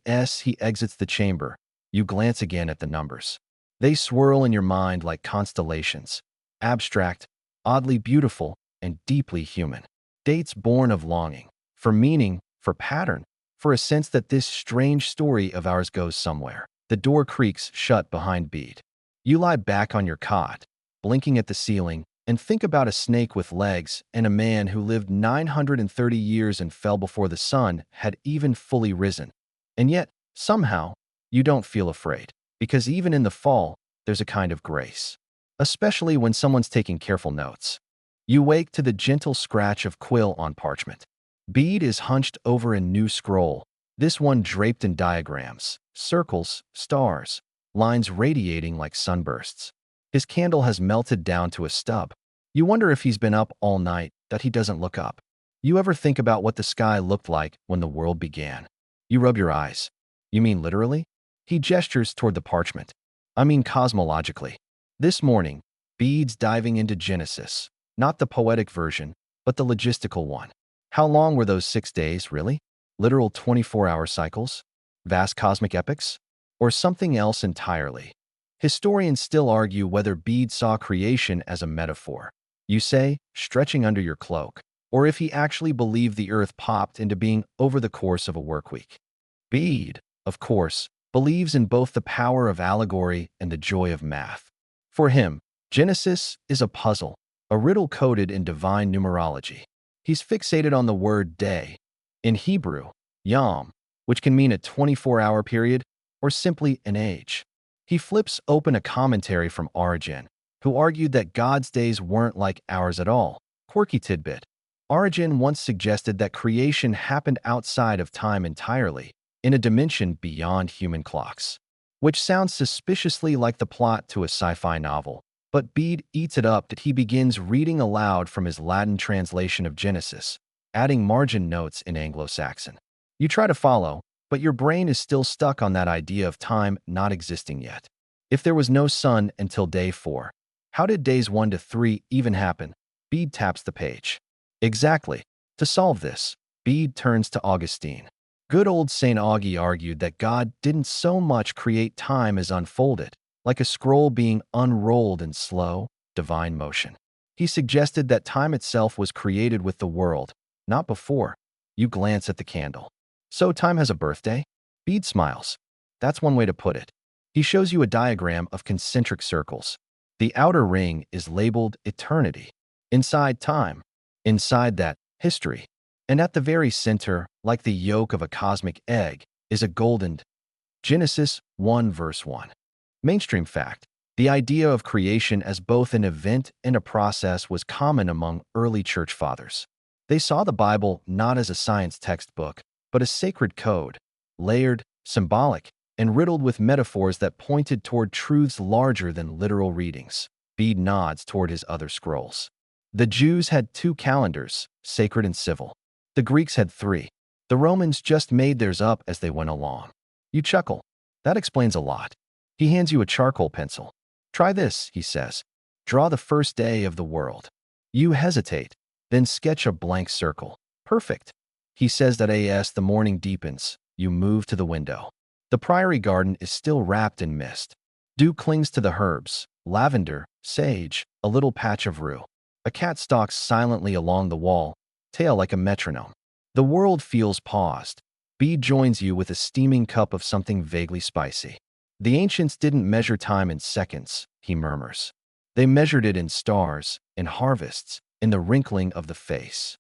as he exits the chamber, you glance again at the numbers. They swirl in your mind like constellations, abstract, oddly beautiful, and deeply human. Dates born of longing, for meaning, for pattern, for a sense that this strange story of ours goes somewhere. The door creaks shut behind Bede. You lie back on your cot, blinking at the ceiling, and think about a snake with legs and a man who lived 930 years and fell before the sun had even fully risen. And yet, somehow, you don't feel afraid, because even in the fall, there's a kind of grace. Especially when someone's taking careful notes. You wake to the gentle scratch of quill on parchment. Bede is hunched over a new scroll, this one draped in diagrams, circles, stars, lines radiating like sunbursts. His candle has melted down to a stub. You wonder if he's been up all night, that he doesn't look up. You ever think about what the sky looked like when the world began? You rub your eyes. You mean literally? He gestures toward the parchment. I mean cosmologically. This morning, Bede's diving into Genesis, not the poetic version, but the logistical one. How long were those 6 days, really? Literal 24-hour cycles? Vast cosmic epics? Or something else entirely? Historians still argue whether Bede saw creation as a metaphor. You say, stretching under your cloak, or if he actually believed the earth popped into being over the course of a workweek. Bede, of course, believes in both the power of allegory and the joy of math. For him, Genesis is a puzzle, a riddle coded in divine numerology. He's fixated on the word day, in Hebrew, yom, which can mean a 24-hour period or simply an age. He flips open a commentary from Origen, who argued that God's days weren't like ours at all. Quirky tidbit. Origen once suggested that creation happened outside of time entirely, in a dimension beyond human clocks, which sounds suspiciously like the plot to a sci-fi novel. But Bede eats it up that he begins reading aloud from his Latin translation of Genesis, adding margin notes in Anglo-Saxon. You try to follow, but your brain is still stuck on that idea of time not existing yet. If there was no sun until day 4, how did days 1 to 3 even happen? Bede taps the page. Exactly. To solve this, Bede turns to Augustine. Good old St. Augie argued that God didn't so much create time as unfold it, like a scroll being unrolled in slow, divine motion. He suggested that time itself was created with the world, not before. You glance at the candle. So time has a birthday? Bede smiles. That's one way to put it. He shows you a diagram of concentric circles. The outer ring is labeled eternity. Inside time. Inside that, history. And at the very center, like the yolk of a cosmic egg, is a golden Genesis 1 verse 1. Mainstream fact. The idea of creation as both an event and a process was common among early church fathers. They saw the Bible not as a science textbook, but a sacred code, layered, symbolic, and riddled with metaphors that pointed toward truths larger than literal readings. Bede nods toward his other scrolls. The Jews had 2 calendars, sacred and civil. The Greeks had 3. The Romans just made theirs up as they went along. You chuckle. That explains a lot. He hands you a charcoal pencil. Try this, he says. Draw the first day of the world. You hesitate, then sketch a blank circle. Perfect. He says that as the morning deepens, you move to the window. The priory garden is still wrapped in mist. Dew clings to the herbs, lavender, sage, a little patch of rue. A cat stalks silently along the wall, tail like a metronome. The world feels paused. Bede joins you with a steaming cup of something vaguely spicy. The ancients didn't measure time in seconds, he murmurs. They measured it in stars, in harvests, in the wrinkling of the face.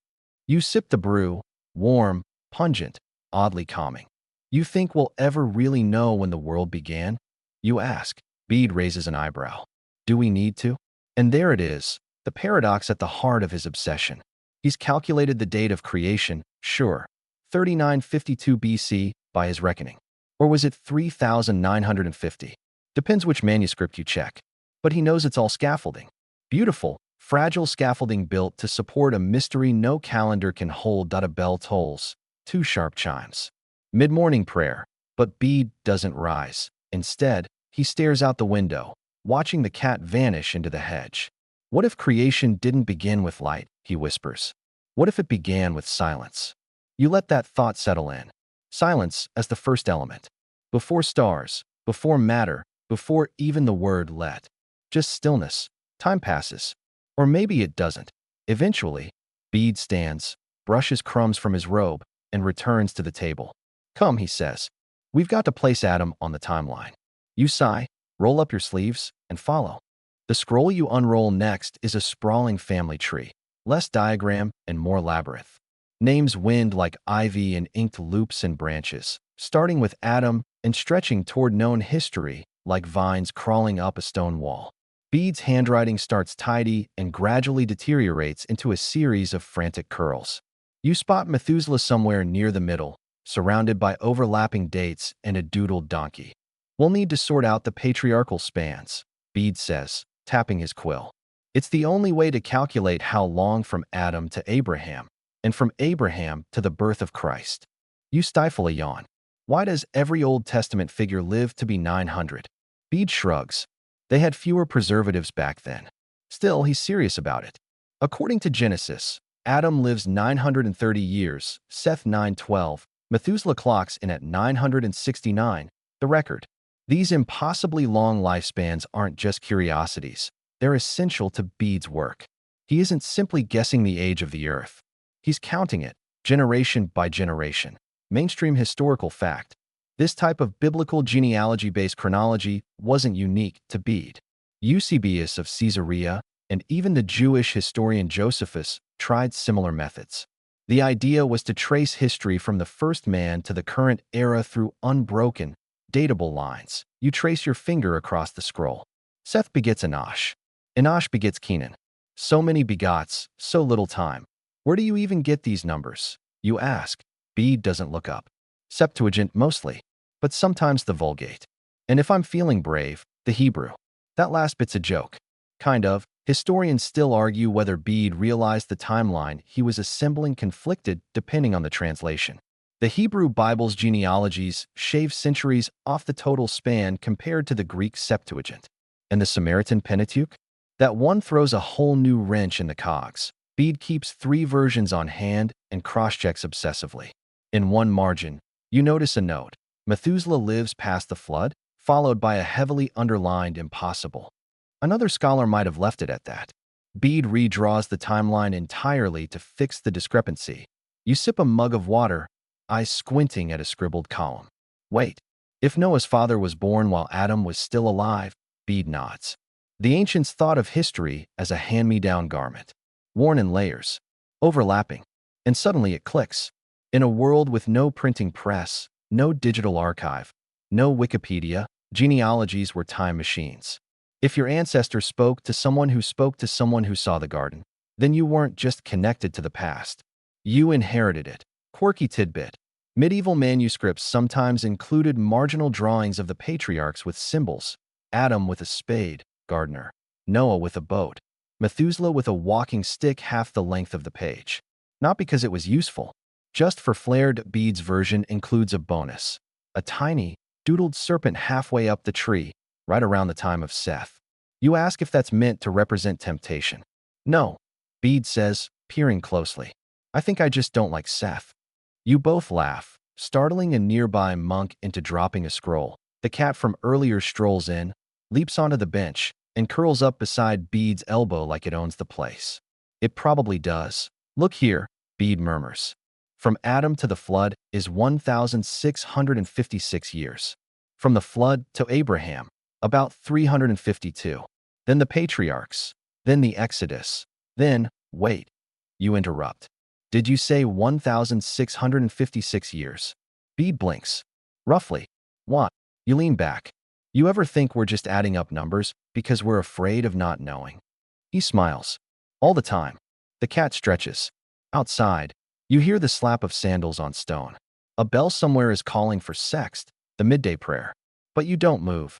You sip the brew, warm, pungent, oddly calming. You think we'll ever really know when the world began? You ask. Bede raises an eyebrow. Do we need to? And there it is, the paradox at the heart of his obsession. He's calculated the date of creation, sure, 3952 BC by his reckoning. Or was it 3950? Depends which manuscript you check. But he knows it's all scaffolding. Beautiful, fragile scaffolding built to support a mystery no calendar can hold. A bell tolls. 2 sharp chimes. Mid-morning prayer. But Bede doesn't rise. Instead, he stares out the window, watching the cat vanish into the hedge. What if creation didn't begin with light, he whispers. What if it began with silence? You let that thought settle in. Silence as the first element. Before stars, before matter, before even the word let. Just stillness. Time passes. Or maybe it doesn't. Eventually, Bede stands, brushes crumbs from his robe, and returns to the table. Come, he says. We've got to place Adam on the timeline. You sigh, roll up your sleeves, and follow. The scroll you unroll next is a sprawling family tree, less diagram and more labyrinth. Names wind like ivy in inked loops and branches, starting with Adam and stretching toward known history like vines crawling up a stone wall. Bede's handwriting starts tidy and gradually deteriorates into a series of frantic curls. You spot Methuselah somewhere near the middle, surrounded by overlapping dates and a doodled donkey. We'll need to sort out the patriarchal spans, Bede says, tapping his quill. It's the only way to calculate how long from Adam to Abraham, and from Abraham to the birth of Christ. You stifle a yawn. Why does every Old Testament figure live to be 900? Bede shrugs. They had fewer preservatives back then. Still, he's serious about it. According to Genesis, Adam lives 930 years, Seth 912, Methuselah clocks in at 969, the record. These impossibly long lifespans aren't just curiosities. They're essential to Bede's work. He isn't simply guessing the age of the Earth. He's counting it, generation by generation. Mainstream historical fact. This type of biblical genealogy-based chronology wasn't unique to Bede. Eusebius of Caesarea and even the Jewish historian Josephus tried similar methods. The idea was to trace history from the first man to the current era through unbroken, datable lines. You trace your finger across the scroll. Seth begets Enosh. Enosh begets Kenan. So many begots, so little time. Where do you even get these numbers? You ask. Bede doesn't look up. Septuagint mostly, but sometimes the Vulgate. And if I'm feeling brave, the Hebrew. That last bit's a joke. Kind of. Historians still argue whether Bede realized the timeline he was assembling conflicted depending on the translation. The Hebrew Bible's genealogies shave centuries off the total span compared to the Greek Septuagint. And the Samaritan Pentateuch? That one throws a whole new wrench in the cogs. Bede keeps 3 versions on hand and cross-checks obsessively. In one margin, you notice a note. Methuselah lives past the flood, followed by a heavily underlined impossible. Another scholar might have left it at that. Bede redraws the timeline entirely to fix the discrepancy. You sip a mug of water, eyes squinting at a scribbled column. Wait, if Noah's father was born while Adam was still alive, Bede nods. The ancients thought of history as a hand-me-down garment, worn in layers, overlapping, and suddenly it clicks. In a world with no printing press, no digital archive, no Wikipedia, genealogies were time machines. If your ancestor spoke to someone who spoke to someone who saw the garden, then you weren't just connected to the past. You inherited it. Quirky tidbit. Medieval manuscripts sometimes included marginal drawings of the patriarchs with symbols. Adam with a spade, gardener. Noah with a boat. Methuselah with a walking stick half the length of the page. Not because it was useful. Just for flair. Bede's version includes a bonus. A tiny, doodled serpent halfway up the tree, right around the time of Seth. You ask if that's meant to represent temptation. No, Bede says, peering closely. I think I just don't like Seth. You both laugh, startling a nearby monk into dropping a scroll. The cat from earlier strolls in, leaps onto the bench, and curls up beside Bede's elbow like it owns the place. It probably does. Look here, Bede murmurs. From Adam to the flood is 1,656 years. From the flood to Abraham, about 352. Then the patriarchs. Then the Exodus. Then, wait. You interrupt. Did you say 1,656 years? Bede blinks. Roughly. What? You lean back. You ever think we're just adding up numbers because we're afraid of not knowing? He smiles. All the time. The cat stretches. Outside, you hear the slap of sandals on stone. A bell somewhere is calling for sext, the midday prayer. But you don't move.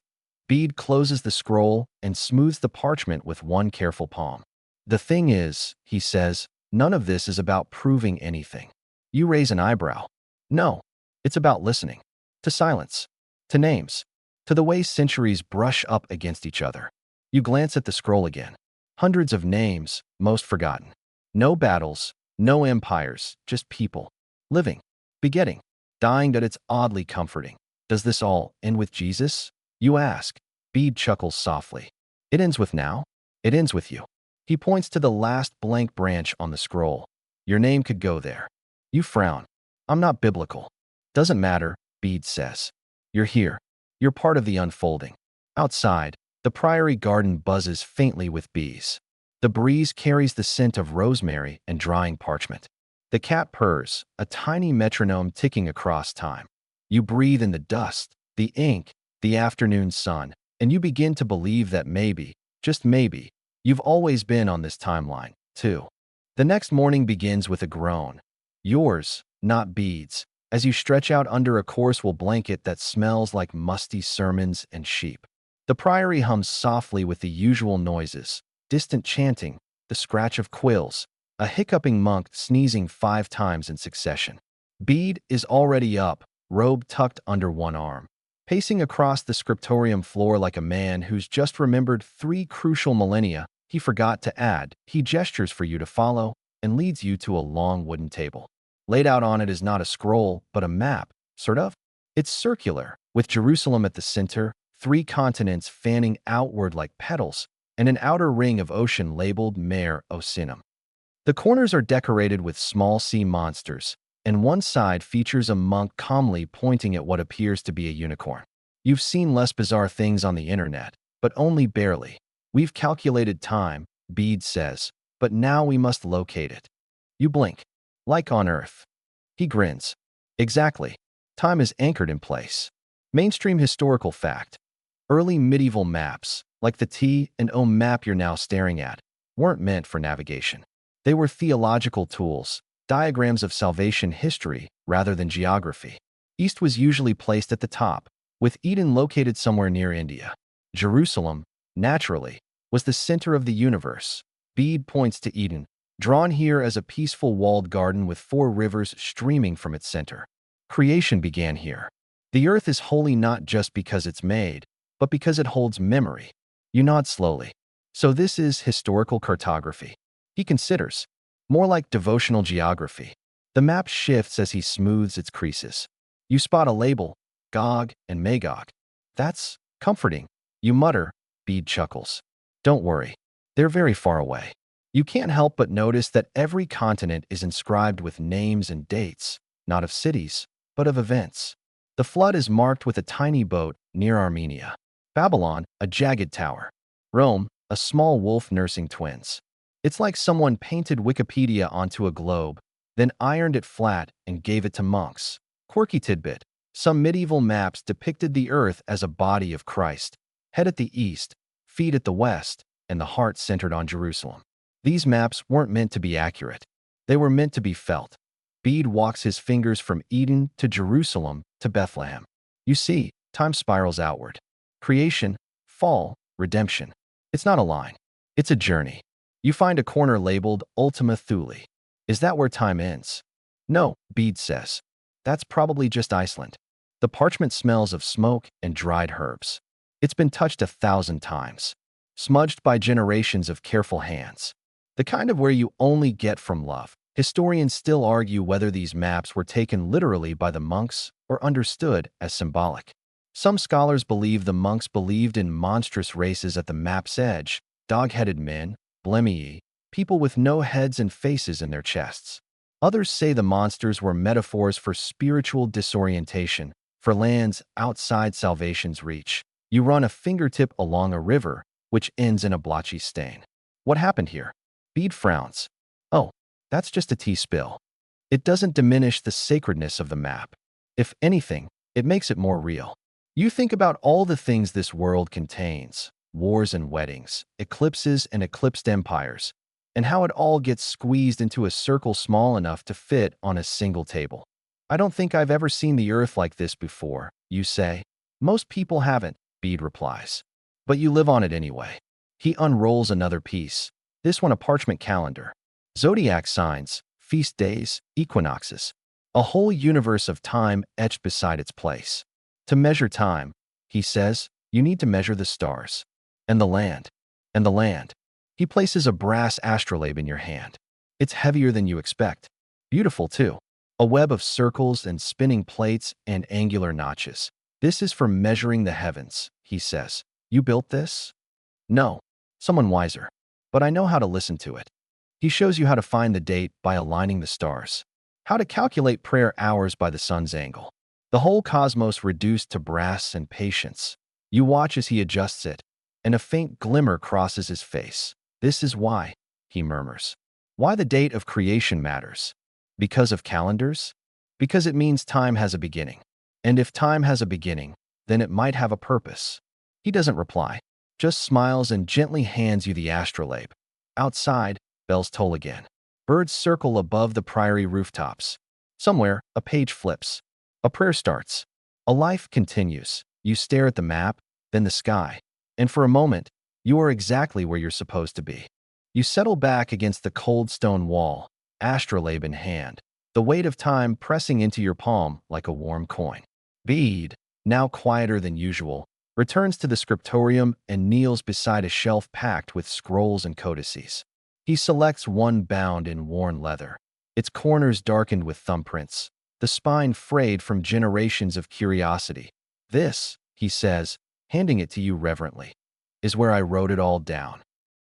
Bede closes the scroll and smooths the parchment with one careful palm. The thing is, he says, none of this is about proving anything. You raise an eyebrow. No, it's about listening. To silence. To names. To the way centuries brush up against each other. You glance at the scroll again. Hundreds of names, most forgotten. No battles, no empires, just people. Living. Begetting. Dying. That it's oddly comforting. Does this all end with Jesus? You ask. Bede chuckles softly. It ends with now? It ends with you. He points to the last blank branch on the scroll. Your name could go there. You frown. I'm not biblical. Doesn't matter, Bede says. You're here. You're part of the unfolding. Outside, the priory garden buzzes faintly with bees. The breeze carries the scent of rosemary and drying parchment. The cat purrs, a tiny metronome ticking across time. You breathe in the dust, the ink, the afternoon sun, and you begin to believe that maybe, just maybe, you've always been on this timeline, too. The next morning begins with a groan. Yours, not Bede's, as you stretch out under a coarse wool blanket that smells like musty sermons and sheep. The priory hums softly with the usual noises, distant chanting, the scratch of quills, a hiccuping monk sneezing 5 times in succession. Bede is already up, robe tucked under one arm. Pacing across the scriptorium floor like a man who's just remembered 3 crucial millennia he forgot to add, he gestures for you to follow and leads you to a long wooden table. Laid out on it is not a scroll, but a map, sort of. It's circular, with Jerusalem at the center, 3 continents fanning outward like petals, and an outer ring of ocean labeled Mare Ocynum. The corners are decorated with small sea monsters, and one side features a monk calmly pointing at what appears to be a unicorn. You've seen less bizarre things on the internet, but only barely. We've calculated time, Bede says, but now we must locate it. You blink. Like on Earth. He grins. Exactly. Time is anchored in place. Mainstream historical fact. Early medieval maps, like the T and O map you're now staring at, weren't meant for navigation. They were theological tools, diagrams of salvation history rather than geography. East was usually placed at the top, with Eden located somewhere near India. Jerusalem, naturally, was the center of the universe. Bede points to Eden, drawn here as a peaceful walled garden with 4 rivers streaming from its center. Creation began here. The earth is holy not just because it's made, but because it holds memory. You nod slowly. So this is historical cartography. He considers. More like devotional geography. The map shifts as he smooths its creases. You spot a label, Gog and Magog. That's comforting. You mutter. Bede chuckles. Don't worry. They're very far away. You can't help but notice that every continent is inscribed with names and dates, not of cities, but of events. The flood is marked with a tiny boat near Armenia. Babylon, a jagged tower. Rome, a small wolf nursing twins. It's like someone painted Wikipedia onto a globe, then ironed it flat and gave it to monks. Quirky tidbit. Some medieval maps depicted the earth as a body of Christ, head at the east, feet at the west, and the heart centered on Jerusalem. These maps weren't meant to be accurate. They were meant to be felt. Bede walks his fingers from Eden to Jerusalem to Bethlehem. You see, time spirals outward. Creation, fall, redemption. It's not a line. It's a journey. You find a corner labeled Ultima Thule. Is that where time ends? No, Bede says. That's probably just Iceland. The parchment smells of smoke and dried herbs. It's been touched 1,000 times. Smudged by generations of careful hands. The kind of where you only get from love. Historians still argue whether these maps were taken literally by the monks or understood as symbolic. Some scholars believe the monks believed in monstrous races at the map's edge, dog-headed men, blemii, people with no heads and faces in their chests. Others say the monsters were metaphors for spiritual disorientation, for lands outside salvation's reach. You run a fingertip along a river, which ends in a blotchy stain. What happened here? Bede frowns. Oh, that's just a tea spill. It doesn't diminish the sacredness of the map. If anything, it makes it more real. You think about all the things this world contains, wars and weddings, eclipses and eclipsed empires, and how it all gets squeezed into a circle small enough to fit on a single table. I don't think I've ever seen the earth like this before, you say. Most people haven't, Bede replies. But you live on it anyway. He unrolls another piece, this one a parchment calendar. Zodiac signs, feast days, equinoxes. A whole universe of time etched beside its place. To measure time, he says, you need to measure the stars. And the land. And the land. He places a brass astrolabe in your hand. It's heavier than you expect. Beautiful, too. A web of circles and spinning plates and angular notches. This is for measuring the heavens, he says. You built this? No. Someone wiser. But I know how to listen to it. He shows you how to find the date by aligning the stars. How to calculate prayer hours by the sun's angle. The whole cosmos reduced to brass and patience. You watch as he adjusts it, and a faint glimmer crosses his face. This is why, he murmurs. Why the date of creation matters. Because of calendars? Because it means time has a beginning. And if time has a beginning, then it might have a purpose. He doesn't reply, just smiles and gently hands you the astrolabe. Outside, bells toll again. Birds circle above the priory rooftops. Somewhere, a page flips. A prayer starts. A life continues. You stare at the map, then the sky. And for a moment, you are exactly where you're supposed to be. You settle back against the cold stone wall, astrolabe in hand, the weight of time pressing into your palm like a warm coin. Bede, now quieter than usual, returns to the scriptorium and kneels beside a shelf packed with scrolls and codices. He selects one bound in worn leather, its corners darkened with thumbprints, the spine frayed from generations of curiosity. "This," he says, handing it to you reverently, "is where I wrote it all down."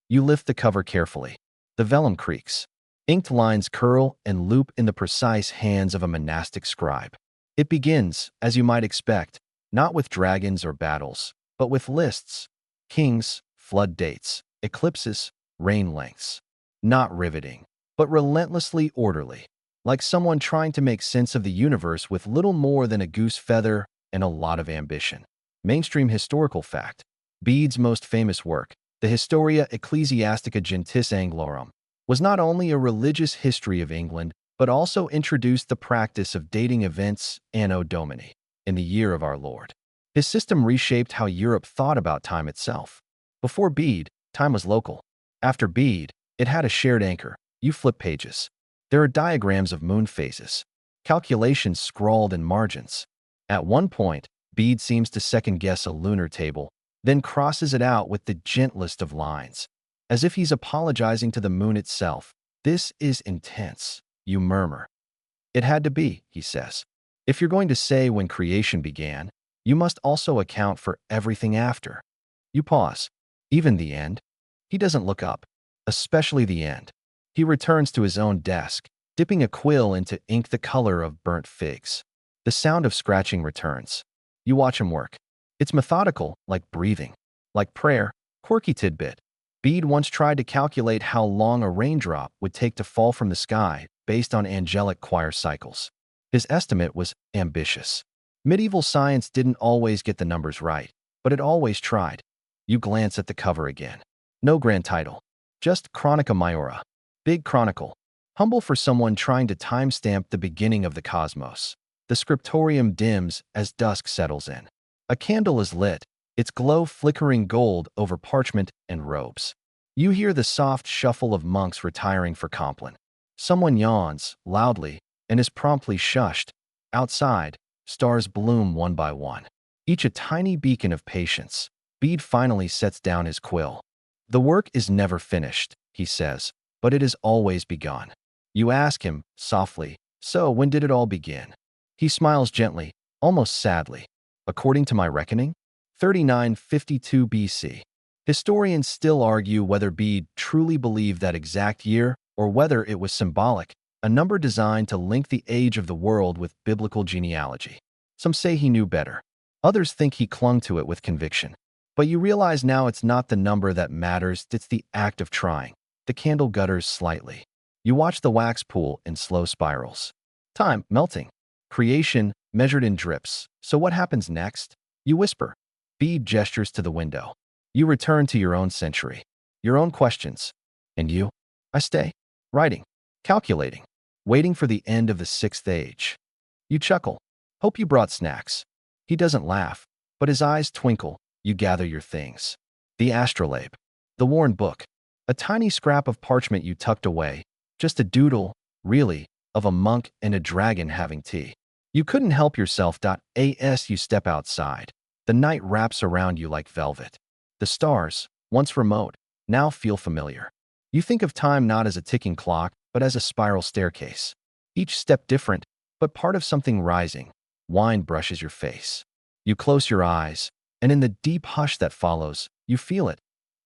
You lift the cover carefully. The vellum creaks. Inked lines curl and loop in the precise hands of a monastic scribe. It begins, as you might expect, not with dragons or battles, but with lists, kings, flood dates, eclipses, reign lengths. Not riveting, but relentlessly orderly, like someone trying to make sense of the universe with little more than a goose feather and a lot of ambition. Mainstream historical fact. Bede's most famous work, the Historia Ecclesiastica Gentis Anglorum, was not only a religious history of England, but also introduced the practice of dating events Anno Domini, in the year of our Lord. His system reshaped how Europe thought about time itself. Before Bede, time was local. After Bede, it had a shared anchor. You flip pages. There are diagrams of moon phases, calculations scrawled in margins. At one point, Bede seems to second-guess a lunar table, then crosses it out with the gentlest of lines, as if he's apologizing to the moon itself. "This is intense," you murmur. "It had to be," he says. "If you're going to say when creation began, you must also account for everything after." You pause. Even the end? He doesn't look up, especially the end. He returns to his own desk, dipping a quill into ink the color of burnt figs. The sound of scratching returns. You watch him work. It's methodical, like breathing, like prayer. Quirky tidbit. Bede once tried to calculate how long a raindrop would take to fall from the sky based on angelic choir cycles. His estimate was ambitious. Medieval science didn't always get the numbers right, but it always tried. You glance at the cover again. No grand title. Just Chronica Maiora. Big chronicle. Humble for someone trying to timestamp the beginning of the cosmos. The scriptorium dims as dusk settles in. A candle is lit, its glow flickering gold over parchment and robes. You hear the soft shuffle of monks retiring for Compline. Someone yawns, loudly, and is promptly shushed. Outside, stars bloom one by one, each a tiny beacon of patience. Bede finally sets down his quill. "The work is never finished," he says, "but it is always begun." You ask him, softly, "So when did it all begin?" He smiles gently, almost sadly. "According to my reckoning, 3952 BC. Historians still argue whether Bede truly believed that exact year or whether it was symbolic, a number designed to link the age of the world with biblical genealogy. Some say he knew better. Others think he clung to it with conviction. But you realize now it's not the number that matters, it's the act of trying. The candle gutters slightly. You watch the wax pool in slow spirals. Time melting. Creation measured in drips. So what happens next? You whisper. Bede gestures to the window. You return to your own century, your own questions. And you? I stay, writing, calculating, waiting for the end of the sixth age. You chuckle. Hope you brought snacks. He doesn't laugh, but his eyes twinkle. You gather your things. The astrolabe, the worn book, a tiny scrap of parchment you tucked away, just a doodle, really, of a monk and a dragon having tea. You couldn't help yourself. As you step outside, the night wraps around you like velvet. The stars, once remote, now feel familiar. You think of time not as a ticking clock, but as a spiral staircase. Each step different, but part of something rising. Wine brushes your face. You close your eyes, and in the deep hush that follows, you feel it.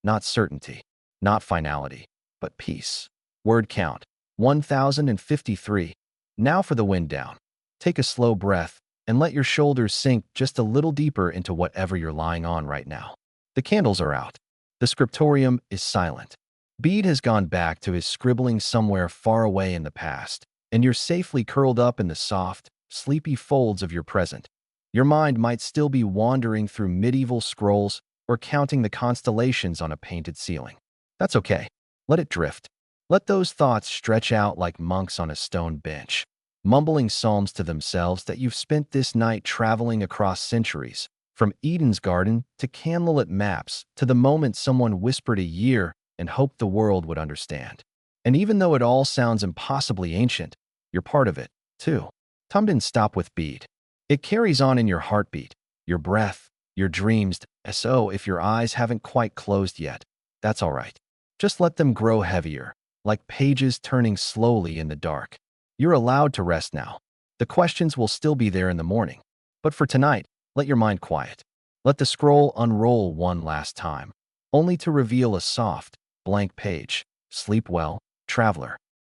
Not certainty, not finality, but peace. Word count, 1053. Now for the wind down. Take a slow breath and let your shoulders sink just a little deeper into whatever you're lying on right now. The candles are out. The scriptorium is silent. Bede has gone back to his scribbling somewhere far away in the past, and you're safely curled up in the soft, sleepy folds of your present. Your mind might still be wandering through medieval scrolls or counting the constellations on a painted ceiling. That's okay. Let it drift. Let those thoughts stretch out like monks on a stone bench, mumbling psalms to themselves that you've spent this night traveling across centuries, from Eden's garden to candlelit maps to the moment someone whispered a year and hoped the world would understand. And even though it all sounds impossibly ancient, you're part of it, too. Time didn't stop with Bede. It carries on in your heartbeat, your breath, your dreams. So if your eyes haven't quite closed yet, that's all right. Just let them grow heavier, like pages turning slowly in the dark. You're allowed to rest now. The questions will still be there in the morning. But for tonight, let your mind quiet. Let the scroll unroll one last time, only to reveal a soft, blank page. Sleep well, traveler.